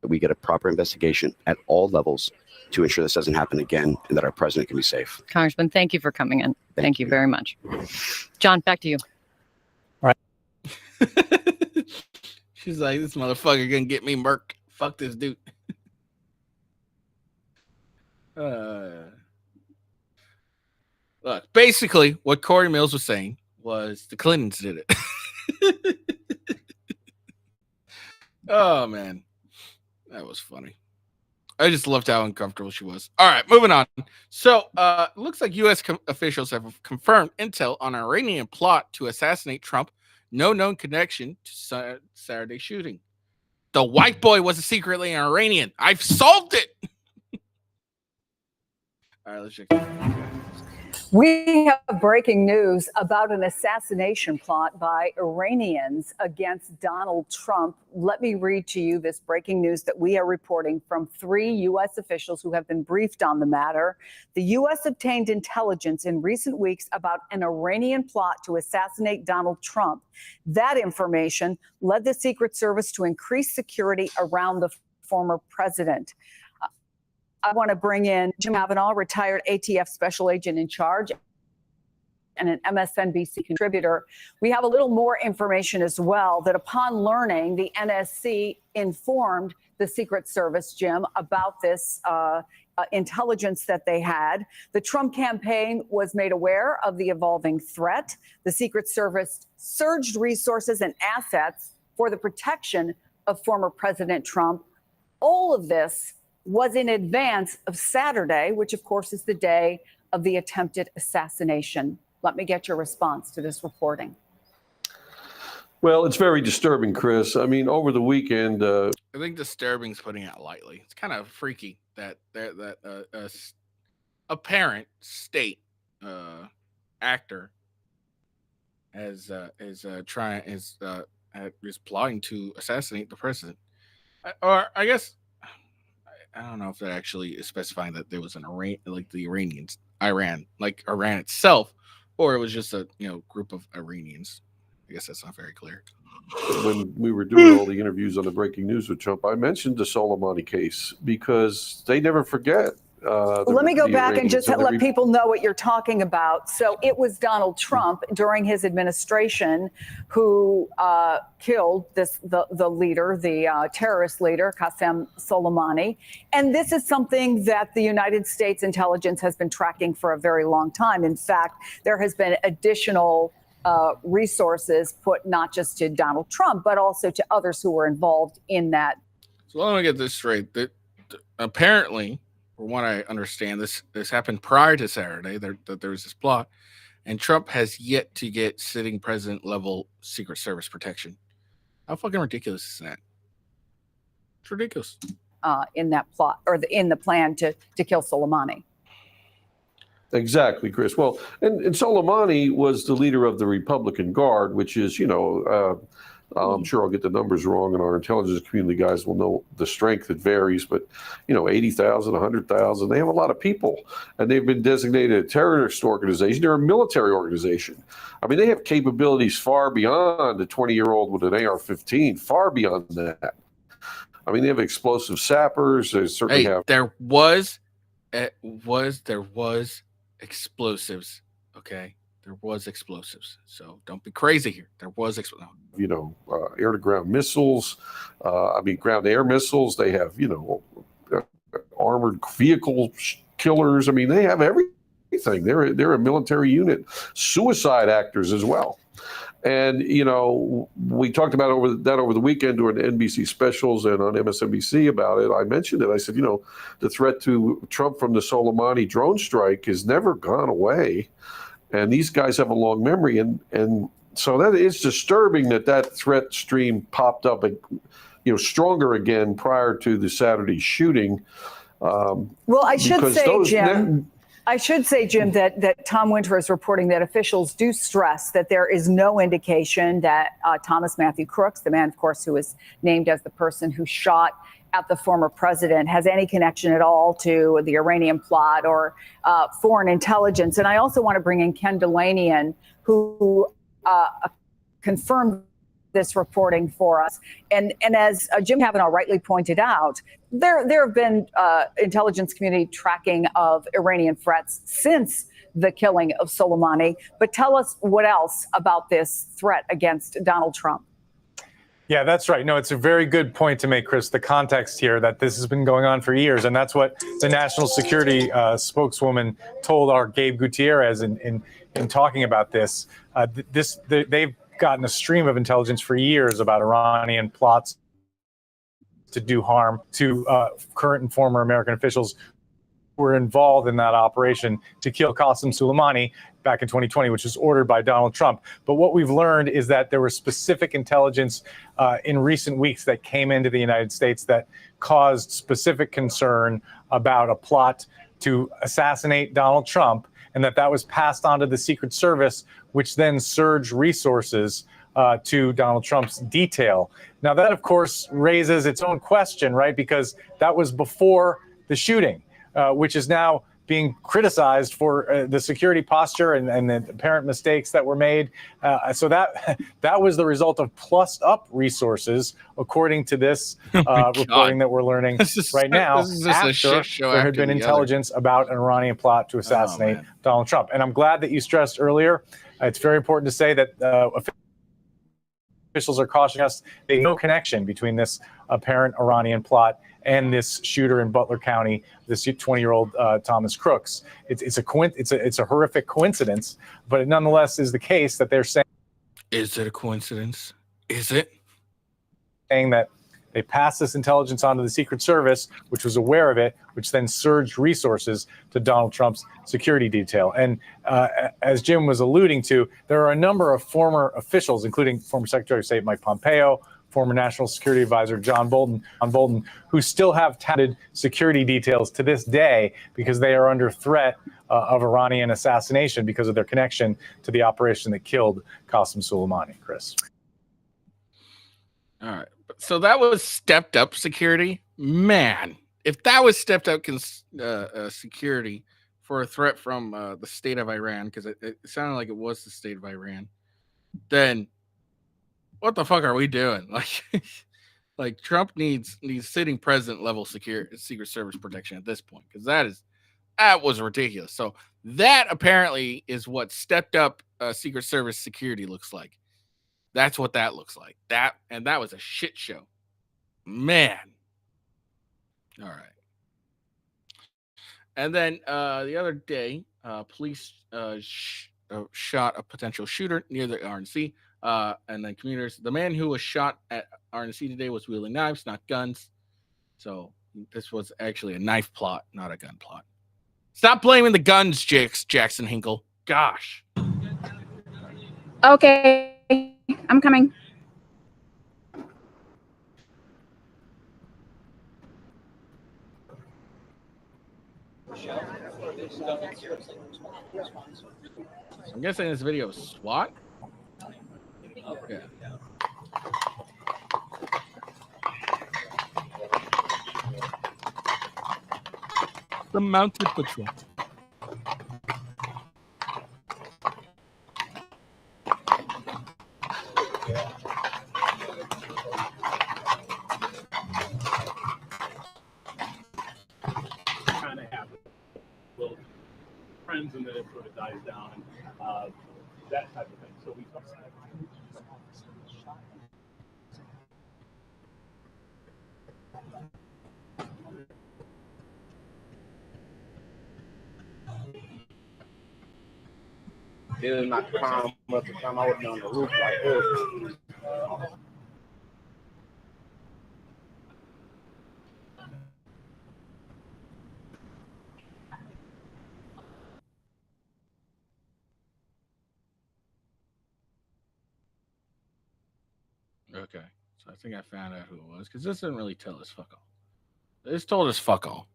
[SPEAKER 4] we get a proper investigation at all levels to ensure this doesn't happen again and that our president can be safe.
[SPEAKER 5] Congressman, thank you for coming in. Thank you very much. John, back to you.
[SPEAKER 1] She's like, this motherfucker gonna get me murked. Fuck this dude. Look, basically, what Cory Mills was saying was the Clintons did it. Oh man, that was funny. I just loved how uncomfortable she was. All right, moving on. So, looks like U.S. officials have confirmed intel on an Iranian plot to assassinate Trump. No known connection to Saturday shooting. The white boy was secretly an Iranian. I've solved it. All right, let's check.
[SPEAKER 6] We have breaking news about an assassination plot by Iranians against Donald Trump. Let me read to you this breaking news that we are reporting from 3 U.S. officials who have been briefed on the matter. The U.S. obtained intelligence in recent weeks about an Iranian plot to assassinate Donald Trump. That information led the Secret Service to increase security around the former president. I want to bring in Jim Avenall, retired ATF special agent in charge and an MSNBC contributor. We have a little more information as well that upon learning, the NSC informed the Secret Service, Jim, about this intelligence that they had. The Trump campaign was made aware of the evolving threat. The Secret Service surged resources and assets for the protection of former President Trump. All of this was in advance of Saturday, which of course is the day of the attempted assassination. Let me get your response to this reporting.
[SPEAKER 7] Well, it's very disturbing, Chris. I mean, over the weekend,
[SPEAKER 1] I think disturbing is putting it lightly. It's kind of freaky that a parent state actor is plotting to assassinate the president, or I guess. I don't know if that actually is specifying that there was an Iran itself, or it was just a group of Iranians. I guess that's not very clear.
[SPEAKER 7] When we were doing all the interviews on the breaking news with Trump, I mentioned the Soleimani case because they never forget.
[SPEAKER 6] Let me go back and just let people know what you're talking about. So it was Donald Trump during his administration who killed the leader, the terrorist leader, Qasem Soleimani. And this is something that the United States intelligence has been tracking for a very long time. In fact, there has been additional resources put not just to Donald Trump, but also to others who were involved in that.
[SPEAKER 1] So let me get this straight. That apparently, from what I understand, this happened prior to Saturday, that there was this plot, and Trump has yet to get sitting president level Secret Service protection. How fucking ridiculous is that? It's ridiculous.
[SPEAKER 6] In that plot, or in the plan to kill Soleimani.
[SPEAKER 7] Exactly, Chris. Well, and Soleimani was the leader of the Republican Guard, which is, I'm sure I'll get the numbers wrong, and our intelligence community guys will know the strength. It varies, but 80,000, 100,000. They have a lot of people, and they've been designated a terrorist organization. They're a military organization. I mean, they have capabilities far beyond a 20-year-old with an AR-15. Far beyond that. I mean, they have explosive sappers. They certainly have.
[SPEAKER 1] There was explosives. Okay. There was explosives, so don't be crazy here. There was
[SPEAKER 7] air-to-ground missiles. Ground-to-air missiles. They have, armored vehicle killers. I mean, they have everything. They're a military unit. Suicide actors as well. And we talked about over the weekend during the NBC specials and on MSNBC about it. I mentioned it. I said, the threat to Trump from the Soleimani drone strike has never gone away. And these guys have a long memory, and so that is disturbing that threat stream popped up, stronger again prior to the Saturday shooting.
[SPEAKER 6] Well, I should say, Jim, that Tom Winter is reporting that officials do stress that there is no indication that Thomas Matthew Crooks, the man, of course, who is named as the person who shot at the former president, has any connection at all to the Iranian plot or foreign intelligence. And I also want to bring in Ken Delanian, who confirmed this reporting for us. And as Jim Kavanaugh rightly pointed out, there have been intelligence community tracking of Iranian threats since the killing of Soleimani. But tell us what else about this threat against Donald Trump.
[SPEAKER 8] Yeah, that's right. No, it's a very good point to make, Chris, the context here that this has been going on for years. And that's what the national security spokeswoman told our Gabe Gutierrez in talking about this. They've gotten a stream of intelligence for years about Iranian plots to do harm to current and former American officials who were involved in that operation to kill Qasem Soleimani back in 2020, which was ordered by Donald Trump. But what we've learned is that there was specific intelligence in recent weeks that came into the United States that caused specific concern about a plot to assassinate Donald Trump and that was passed on to the Secret Service, which then surged resources to Donald Trump's detail. Now, that, of course, raises its own question, right? Because that was before the shooting, which is now being criticized for the security posture and the apparent mistakes that were made. So that was the result of plussed up resources, according to this reporting that we're learning right now, after there had been intelligence about an Iranian plot to assassinate Donald Trump. And I'm glad that you stressed earlier, it's very important to say that officials are cautioning us they have no connection between this apparent Iranian plot and this shooter in Butler County, this 20-year-old Thomas Crooks. It's a horrific coincidence, but it nonetheless is the case that they're saying.
[SPEAKER 1] Is it a coincidence? Is it?
[SPEAKER 8] Saying that they passed this intelligence onto the Secret Service, which was aware of it, which then surged resources to Donald Trump's security detail. And as Jim was alluding to, there are a number of former officials, including former Secretary of State Mike Pompeo, former National Security Advisor John Bolton, who still have touted security details to this day because they are under threat of Iranian assassination because of their connection to the operation that killed Qasem Soleimani. Chris.
[SPEAKER 1] All right. So that was stepped up security. Man, if that was stepped up security for a threat from the state of Iran, because it sounded like it was the state of Iran, then what the fuck are we doing? Like Trump needs sitting president level Secret Service protection at this point, because that was ridiculous. So that apparently is what stepped up Secret Service security looks like. That's what that looks like. That was a shit show, man. All right. And then the other day, police shot a potential shooter near the RNC. And then commuters, the man who was shot at RNC today was wielding knives, not guns. So this was actually a knife plot, not a gun plot. Stop blaming the guns, Jackson Hinkle. Gosh.
[SPEAKER 9] Okay, I'm coming.
[SPEAKER 1] I'm guessing this video is SWAT. Yeah. The mounted patrol.
[SPEAKER 10] Kind of happen. Little friends, and then it sort of dies down, and that type of thing. So we talk.
[SPEAKER 11] It is not calm at the time I was on the roof like this.
[SPEAKER 1] Okay, so I think I found out who it was, because this didn't really tell us fuck all. This told us fuck all.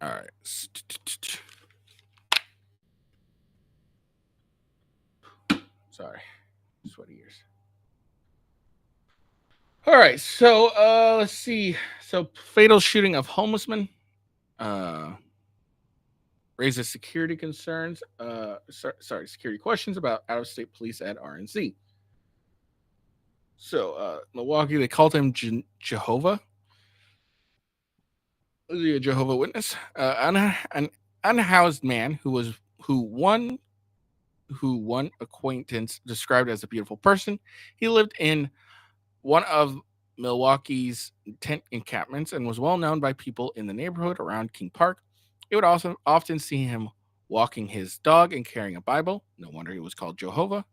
[SPEAKER 1] All right. Sorry, sweaty ears. All right, so let's see. So fatal shooting of homelessman raises security concerns. Security questions about out-of-state police at RNC. So Milwaukee, they called him Jehovah. Was he a Jehovah Witness? An unhoused man who one acquaintance described as a beautiful person. He lived in one of Milwaukee's tent encampments and was well known by people in the neighborhood around King Park. You would also often see him walking his dog and carrying a Bible. No wonder he was called Jehovah.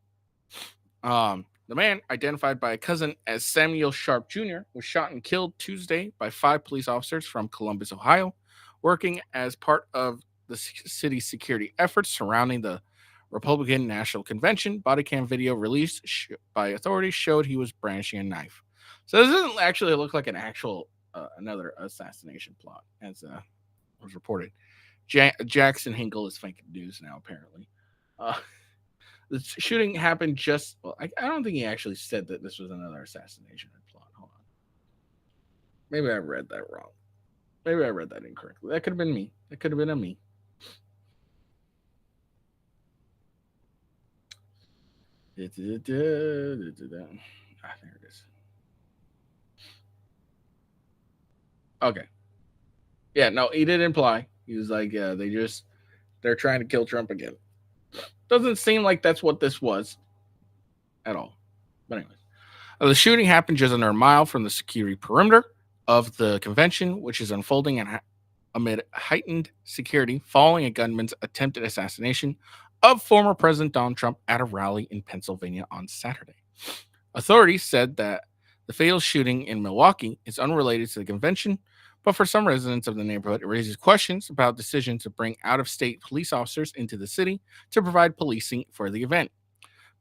[SPEAKER 1] The man, identified by a cousin as Samuel Sharp Jr., was shot and killed Tuesday by 5 police officers from Columbus, Ohio, working as part of the city's security efforts surrounding the Republican National Convention. Body cam video released by authorities showed he was brandishing a knife. So this doesn't actually look like an actual another assassination plot, as was reported. Jackson Hinkle is fake news now, apparently. The shooting happened just. Well, I don't think he actually said that this was another assassination plot. Hold on. Maybe I read that wrong. Maybe I read that incorrectly. That could have been me. That could have been a me. There it is. Okay. Yeah, no, he did imply. He was like, yeah, they're trying to kill Trump again. Doesn't seem like that's what this was at all. But anyways, the shooting happened just under a mile from the security perimeter of the convention, which is unfolding amid heightened security following a gunman's attempted assassination of former President Donald Trump at a rally in Pennsylvania on Saturday. Authorities said that the fatal shooting in Milwaukee is unrelated to the convention, but for some residents of the neighborhood, it raises questions about decisions to bring out-of-state police officers into the city to provide policing for the event.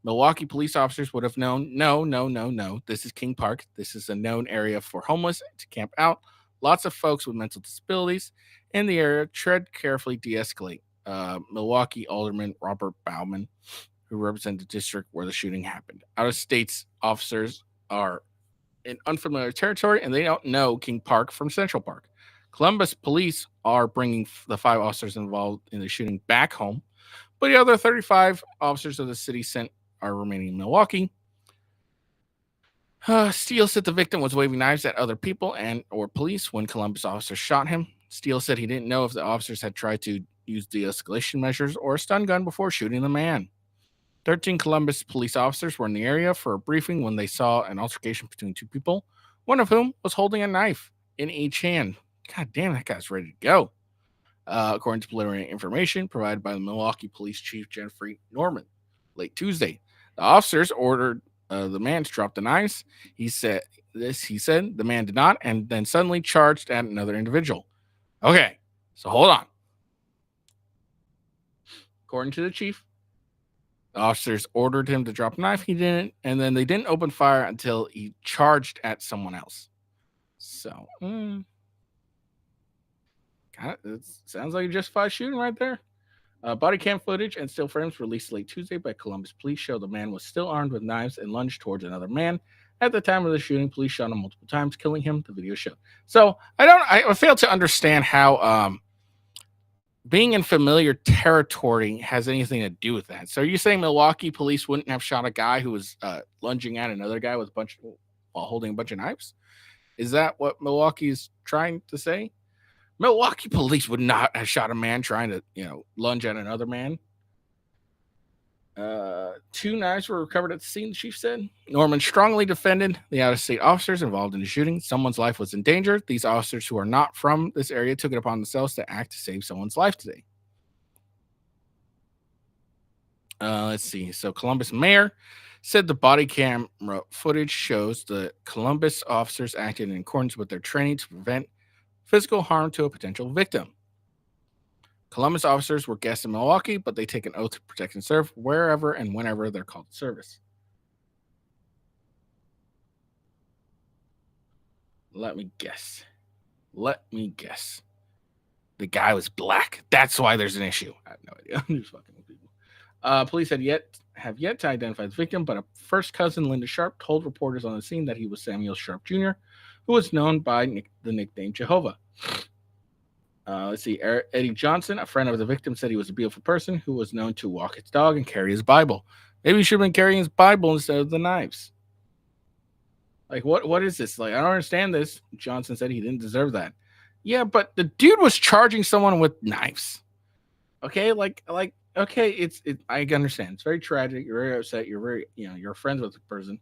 [SPEAKER 1] Milwaukee police officers would have known, no. This is King Park. This is a known area for homeless to camp out. Lots of folks with mental disabilities in the area. Tread carefully, de-escalate. Milwaukee Alderman Robert Bauman, who represents the district where the shooting happened. Out-of-state officers are in unfamiliar territory, and they don't know King Park from Central Park. Columbus police are bringing the 5 officers involved in the shooting back home, but the other 35 officers of the city sent are remaining in Milwaukee. Steele said the victim was waving knives at other people and or police when Columbus officers shot him. Steele said he didn't know if the officers had tried to use de-escalation measures or a stun gun before shooting the man. 13 Columbus police officers were in the area for a briefing when they saw an altercation between 2 people, one of whom was holding a knife in each hand. God damn, that guy's ready to go. According to preliminary information provided by the Milwaukee Police Chief Jeffrey Norman late Tuesday. The officers ordered the man to drop the knives. He said the man did not, and then suddenly charged at another individual. Okay, so hold on. According to the chief, the officers ordered him to drop a knife. He didn't, and then they didn't open fire until he charged at someone else. So, it sounds like a justified shooting right there. Body cam footage and still frames released late Tuesday by Columbus police show the man was still armed with knives and lunged towards another man. At the time of the shooting, police shot him multiple times, killing him, the video showed. So I fail to understand how being in familiar territory has anything to do with that. So are you saying Milwaukee police wouldn't have shot a guy who was lunging at another guy with while holding a bunch of knives? Is that what Milwaukee's trying to say? Milwaukee police would not have shot a man trying to, lunge at another man. 2 knives were recovered at the scene, the chief said. Norman strongly defended the out-of-state officers involved in the shooting. Someone's life was in danger. These officers who are not from this area took it upon themselves to act to save someone's life today. Let's see. So Columbus mayor said the body camera footage shows the Columbus officers acted in accordance with their training to prevent physical harm to a potential victim. Columbus officers were guests in Milwaukee, but they take an oath to protect and serve wherever and whenever they're called to service. Let me guess. The guy was black. That's why there's an issue. I have no idea. I'm just fucking with people. Police have yet to identify the victim, but a first cousin, Linda Sharp, told reporters on the scene that he was Samuel Sharp Jr., who was known by the nickname Jehovah. Let's see. Eddie Johnson, a friend of the victim, said he was a beautiful person who was known to walk his dog and carry his Bible. Maybe he should have been carrying his Bible instead of the knives. Like, what is this? Like, I don't understand this. Johnson said he didn't deserve that. Yeah, but the dude was charging someone with knives. Okay, okay, I understand. It's very tragic. You're very upset. You're very, you're friends with the person.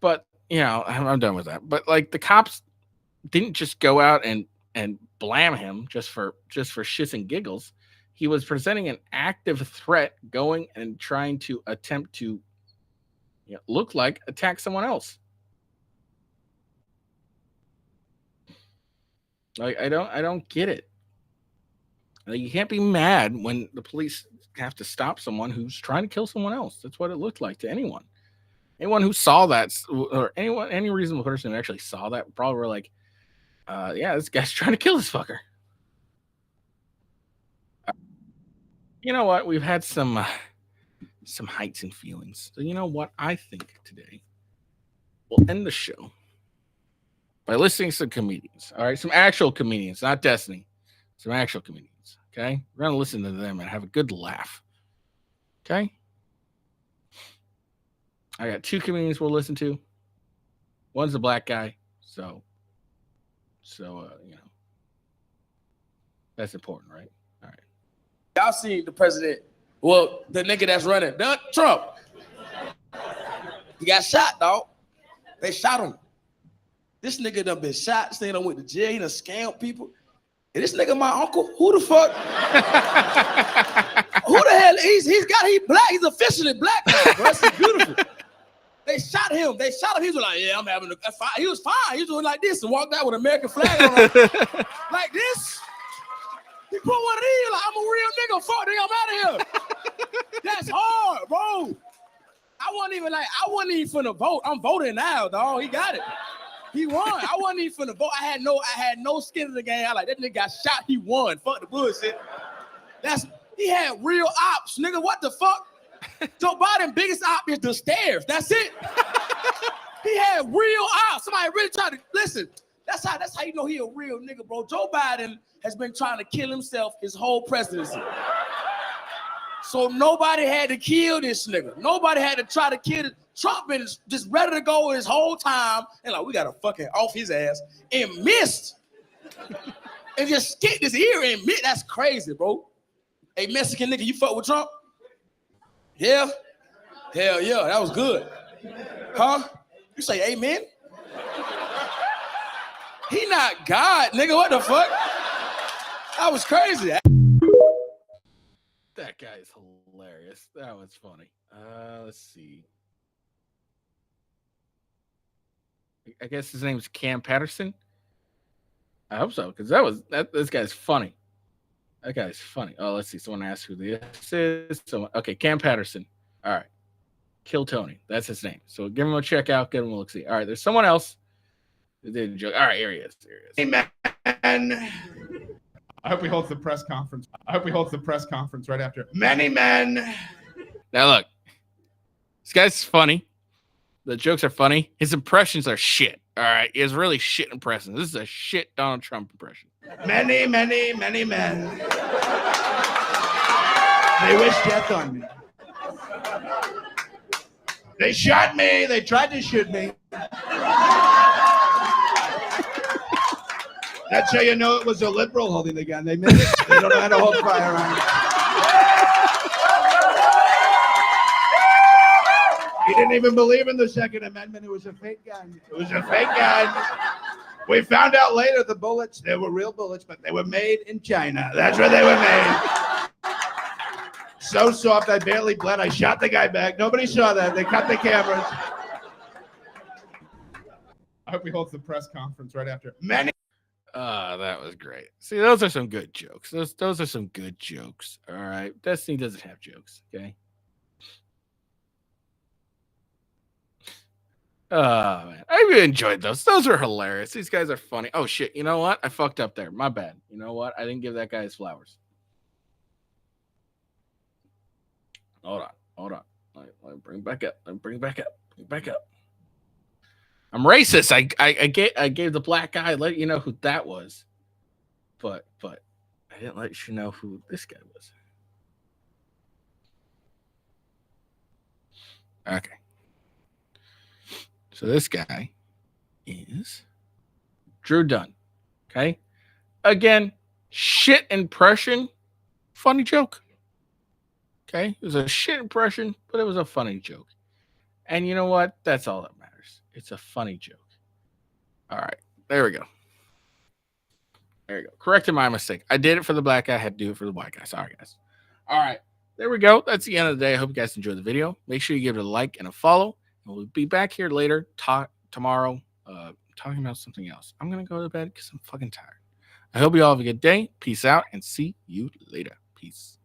[SPEAKER 1] But, I'm done with that. But like the cops didn't just go out and blam him just for shits and giggles. He was presenting an active threat, going and trying to attempt to look like attack someone else. Like I don't get it. Like, you can't be mad when the police have to stop someone who's trying to kill someone else. That's what it looked like to anyone. Anyone who saw that, or any reasonable person who actually saw that, probably were like, yeah, this guy's trying to kill this fucker. You know what? We've had some heights and feelings. So you know what? I think today we'll end the show by listening to some comedians. All right, some actual comedians, not Destiny. Some actual comedians. Okay, we're gonna listen to them and have a good laugh. Okay, I got 2 comedians we'll listen to. One's a black guy, so you know that's important, right? All right.
[SPEAKER 11] Y'all see the president? Well, the nigga that's running, Trump. He got shot, dog. They shot him. This nigga done been shot. This nigga done went to jail. He done scammed people. And this nigga, my uncle, who the fuck? Who the hell? He's black. He's officially black now, bro. That's beautiful. They shot him. He was like, yeah, I'm having a fine. He was fine. He was doing like this and walked out with an American flag on like this. He put one of these, like, I'm a real nigga. Fuck, nigga, I'm out of here. That's hard, bro. I wasn't even finna vote. I'm voting now, dog. He got it. He won. I wasn't even finna vote. I had no skin in the game. I like, that nigga got shot. He won. Fuck the bullshit. He had real ops, nigga. What the fuck? Joe Biden biggest op is the stairs. That's it. He had real ops. Somebody really tried to listen. That's how you know he a real nigga, bro. Joe Biden has been trying to kill himself his whole presidency. So nobody had to kill this nigga. Nobody had to try to kill it. Trump been just ready to go his whole time. And like, we got to fucking off his ass. And missed. And just kicked his ear and missed. That's crazy, bro. Hey, Mexican nigga, you fuck with Trump? Yeah? Hell yeah, that was good. Huh? You say amen? He not God, nigga. What the fuck? That was crazy.
[SPEAKER 1] That guy is hilarious. That was funny. Let's see. I guess his name is Cam Patterson. I hope so, because this guy's funny. That guy's funny. Oh, let's see. Someone asked who this is. Okay, Cam Patterson. All right. Kill Tony. That's his name. So give him a check out. Give him a look-see. All right, there's someone else who did a joke. All right, here he is.
[SPEAKER 11] Hey, man.
[SPEAKER 12] I hope he holds the press conference. Right after.
[SPEAKER 11] Many men.
[SPEAKER 1] Now look, this guy's funny. The jokes are funny. His impressions are shit. All right, he has really shit impressions. This is a shit Donald Trump impression.
[SPEAKER 11] Many, many, many men. They wish death on me. They shot me. They tried to shoot me. That's how you know it was a liberal holding the gun. They missed it. They don't know how to hold firearms. He didn't even believe in the Second Amendment. It was a fake gun. We found out later the bullets, they were real bullets, but they were made in China. That's where they were made. So soft, I barely bled. I shot the guy back. Nobody saw that. They cut the cameras.
[SPEAKER 12] I hope he holds the press conference right after.
[SPEAKER 11] Many.
[SPEAKER 1] That was great. See, those are some good jokes. Those are some good jokes. All right. Destiny doesn't have jokes, okay? Oh, man. I really enjoyed those. Those are hilarious. These guys are funny. Oh, shit. You know what? I fucked up there. My bad. You know what? I didn't give that guy his flowers. Hold on. Let me bring back up. I'm racist. I gave the black guy, let you know who that was. But I didn't let you know who this guy was. Okay. So this guy is Drew Dunn. Okay. Again, shit impression, funny joke. Okay. It was a shit impression, but it was a funny joke. And you know what? That's all that matters. It's a funny joke. All right. There we go. Corrected my mistake. I did it for the black guy. I had to do it for the white guy. Sorry, guys. All right. There we go. That's the end of the day. I hope you guys enjoyed the video. Make sure you give it a like and a follow. And we'll be back here later, tomorrow, talking about something else. I'm going to go to bed because I'm fucking tired. I hope you all have a good day. Peace out and see you later. Peace.